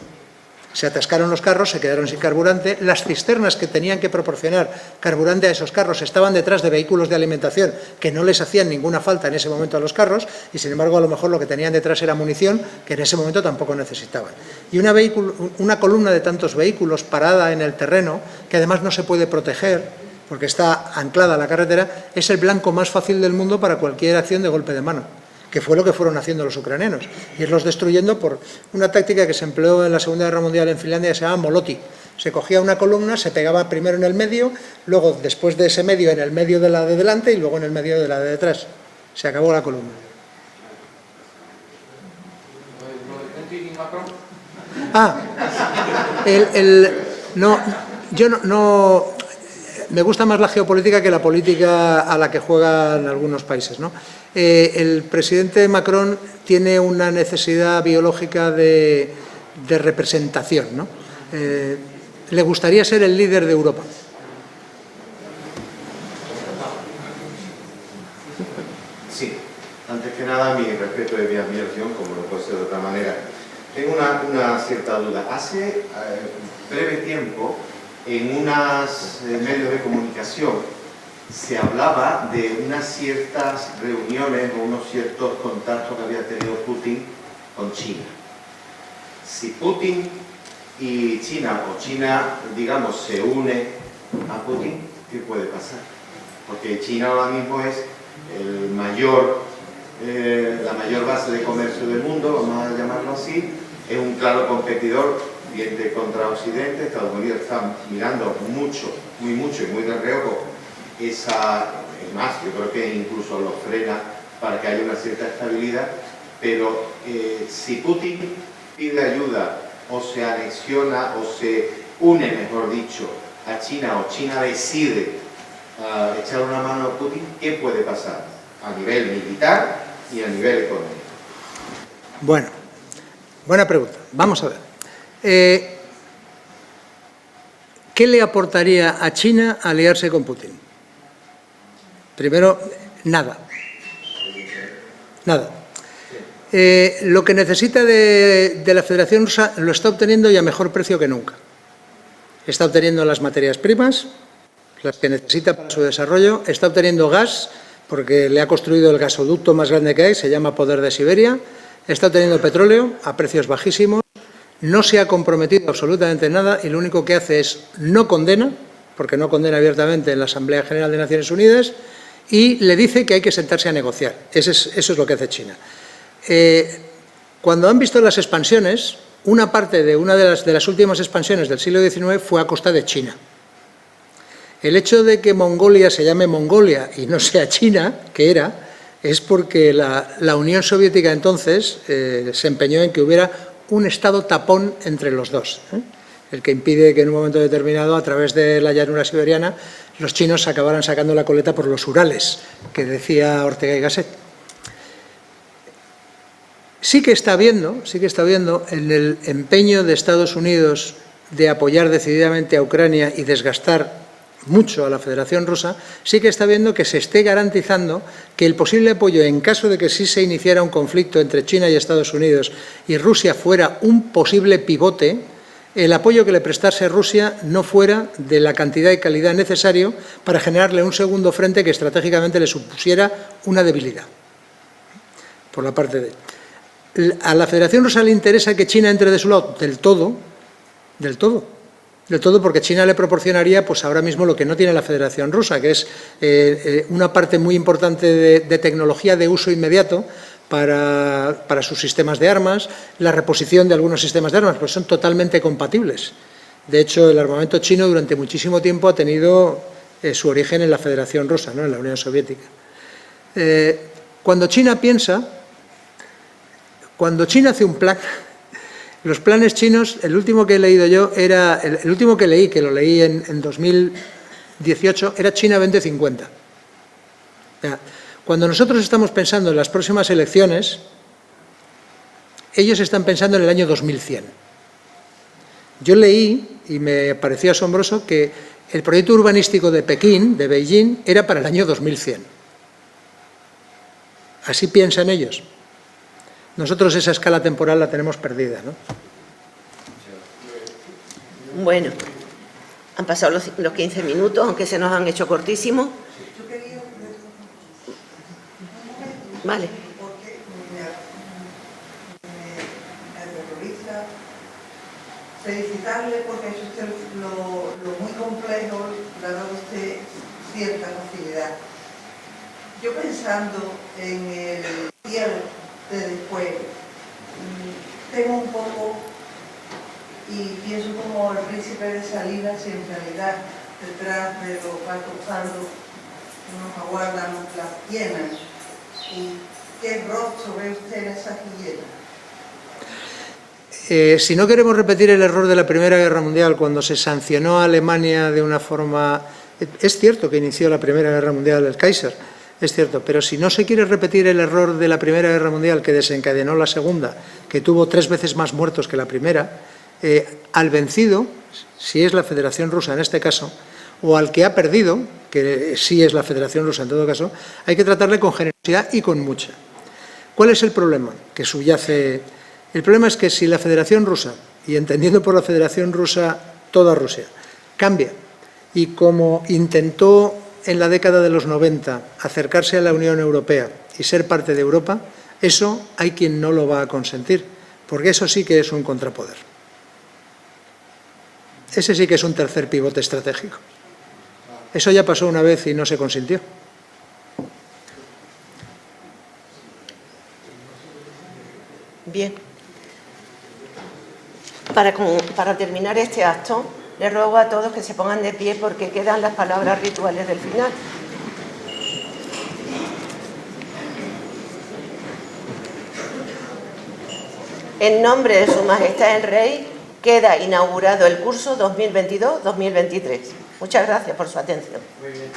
Se atascaron los carros, se quedaron sin carburante. Las cisternas que tenían que proporcionar carburante a esos carros estaban detrás de vehículos de alimentación que no les hacían ninguna falta en ese momento a los carros, y sin embargo a lo mejor lo que tenían detrás era munición que en ese momento tampoco necesitaban. Y una columna de tantos vehículos parada en el terreno, que además no se puede proteger porque está anclada a la carretera, es el blanco más fácil del mundo para cualquier acción de golpe de mano, que fue lo que fueron haciendo los ucranianos, irlos destruyendo por una táctica que se empleó en la Segunda Guerra Mundial en Finlandia, que se llama Molotov. Se cogía una columna, se pegaba primero en el medio, luego después de ese medio en el medio de la de delante y luego en el medio de la de detrás. Se acabó la columna. Me gusta más la geopolítica que la política a la que juegan algunos países, ¿no? El presidente Macron tiene una necesidad biológica de representación, ¿no? Le gustaría ser el líder de Europa. Sí, antes que nada mi respeto y mi admiración, como no puede ser de otra manera. Tengo una cierta duda. Hace breve tiempo, en unos medios de comunicación, se hablaba de unas ciertas reuniones o unos ciertos contactos que había tenido Putin con China. Si Putin y China, o China, digamos, se une a Putin, ¿qué puede pasar? Porque China ahora mismo es la mayor base de comercio del mundo, vamos a llamarlo así, es un claro competidor diente contra Occidente. Estados Unidos está mirando mucho y muy de reojo esa, es más, yo creo que incluso lo frena para que haya una cierta estabilidad, pero si Putin pide ayuda o se anexiona o se une, mejor dicho, a China, o China decide echar una mano a Putin, ¿qué puede pasar a nivel militar y a nivel económico? Bueno, buena pregunta. Vamos a ver. ¿Qué le aportaría a China aliarse con Putin? Primero, nada. Nada. Lo que necesita de la Federación Rusa lo está obteniendo y a mejor precio que nunca. Está obteniendo las materias primas, las que necesita para su desarrollo, está obteniendo gas, porque le ha construido el gasoducto más grande que hay, se llama Poder de Siberia, está obteniendo petróleo a precios bajísimos, no se ha comprometido absolutamente nada y lo único que hace es no condena, porque no condena abiertamente en la Asamblea General de Naciones Unidas, y le dice que hay que sentarse a negociar. Eso es lo que hace China. Cuando han visto las expansiones, una parte de una de las últimas expansiones del siglo XIX fue a costa de China. El hecho de que Mongolia se llame Mongolia y no sea China, que era, es porque la Unión Soviética entonces se empeñó en que hubiera un estado tapón entre los dos, el que impide que en un momento determinado, a través de la llanura siberiana, los chinos acabaran sacando la coleta por los Urales, que decía Ortega y Gasset. Sí que está viendo en el empeño de Estados Unidos de apoyar decididamente a Ucrania y desgastar mucho a la Federación Rusa, sí que está viendo que se esté garantizando que el posible apoyo, en caso de que sí se iniciara un conflicto entre China y Estados Unidos y Rusia fuera un posible pivote, el apoyo que le prestase Rusia no fuera de la cantidad y calidad necesario para generarle un segundo frente que estratégicamente le supusiera una debilidad. Por la parte de... ¿A la Federación Rusa le interesa que China entre de su lado? Del todo, porque China le proporcionaría pues ahora mismo lo que no tiene la Federación Rusa, que es una parte muy importante de tecnología de uso inmediato para sus sistemas de armas, la reposición de algunos sistemas de armas, pues son totalmente compatibles. De hecho, el armamento chino durante muchísimo tiempo ha tenido su origen en la Federación Rusa, ¿no?, en la Unión Soviética. Cuando China hace un plan, los planes chinos, el último que he leído yo era, el último que leí, que lo leí en 2018, era China 2050. Cuando nosotros estamos pensando en las próximas elecciones, ellos están pensando en el año 2100. Yo leí, y me pareció asombroso, que el proyecto urbanístico de Pekín, de Beijing, era para el año 2100. Así piensan ellos. Nosotros esa escala temporal la tenemos perdida, ¿no? Bueno, han pasado los 15 minutos, aunque se nos han hecho cortísimos. Vale. Porque me aterroriza felicitarle porque ha hecho usted lo muy complejo, le ha dado usted cierta facilidad. Yo pensando en el día de después, tengo un poco y pienso como el príncipe de Salinas, y en realidad detrás de los barcos pardos nos aguardan las hienas. ¿Y qué rostro ve usted en esas hienas? Si no queremos repetir el error de la Primera Guerra Mundial, cuando se sancionó a Alemania de una forma... Es cierto que inició la Primera Guerra Mundial el Kaiser, es cierto, pero si no se quiere repetir el error de la Primera Guerra Mundial que desencadenó la Segunda, que tuvo 3 veces más muertos que la Primera, al vencido, si es la Federación Rusa en este caso, o al que ha perdido, que sí es la Federación Rusa en todo caso, hay que tratarle con generosidad y con mucha. ¿Cuál es el problema que subyace? El problema es que si la Federación Rusa, y entendiendo por la Federación Rusa toda Rusia, cambia y como intentó en la década de los 90 acercarse a la Unión Europea y ser parte de Europa, eso hay quien no lo va a consentir, porque eso sí que es un contrapoder. Ese sí que es un tercer pivote estratégico. Eso ya pasó una vez y no se consintió. Bien. Para terminar este acto, les ruego a todos que se pongan de pie porque quedan las palabras rituales del final. En nombre de Su Majestad el Rey, queda inaugurado el curso 2022-2023. Muchas gracias por su atención. Muy bien.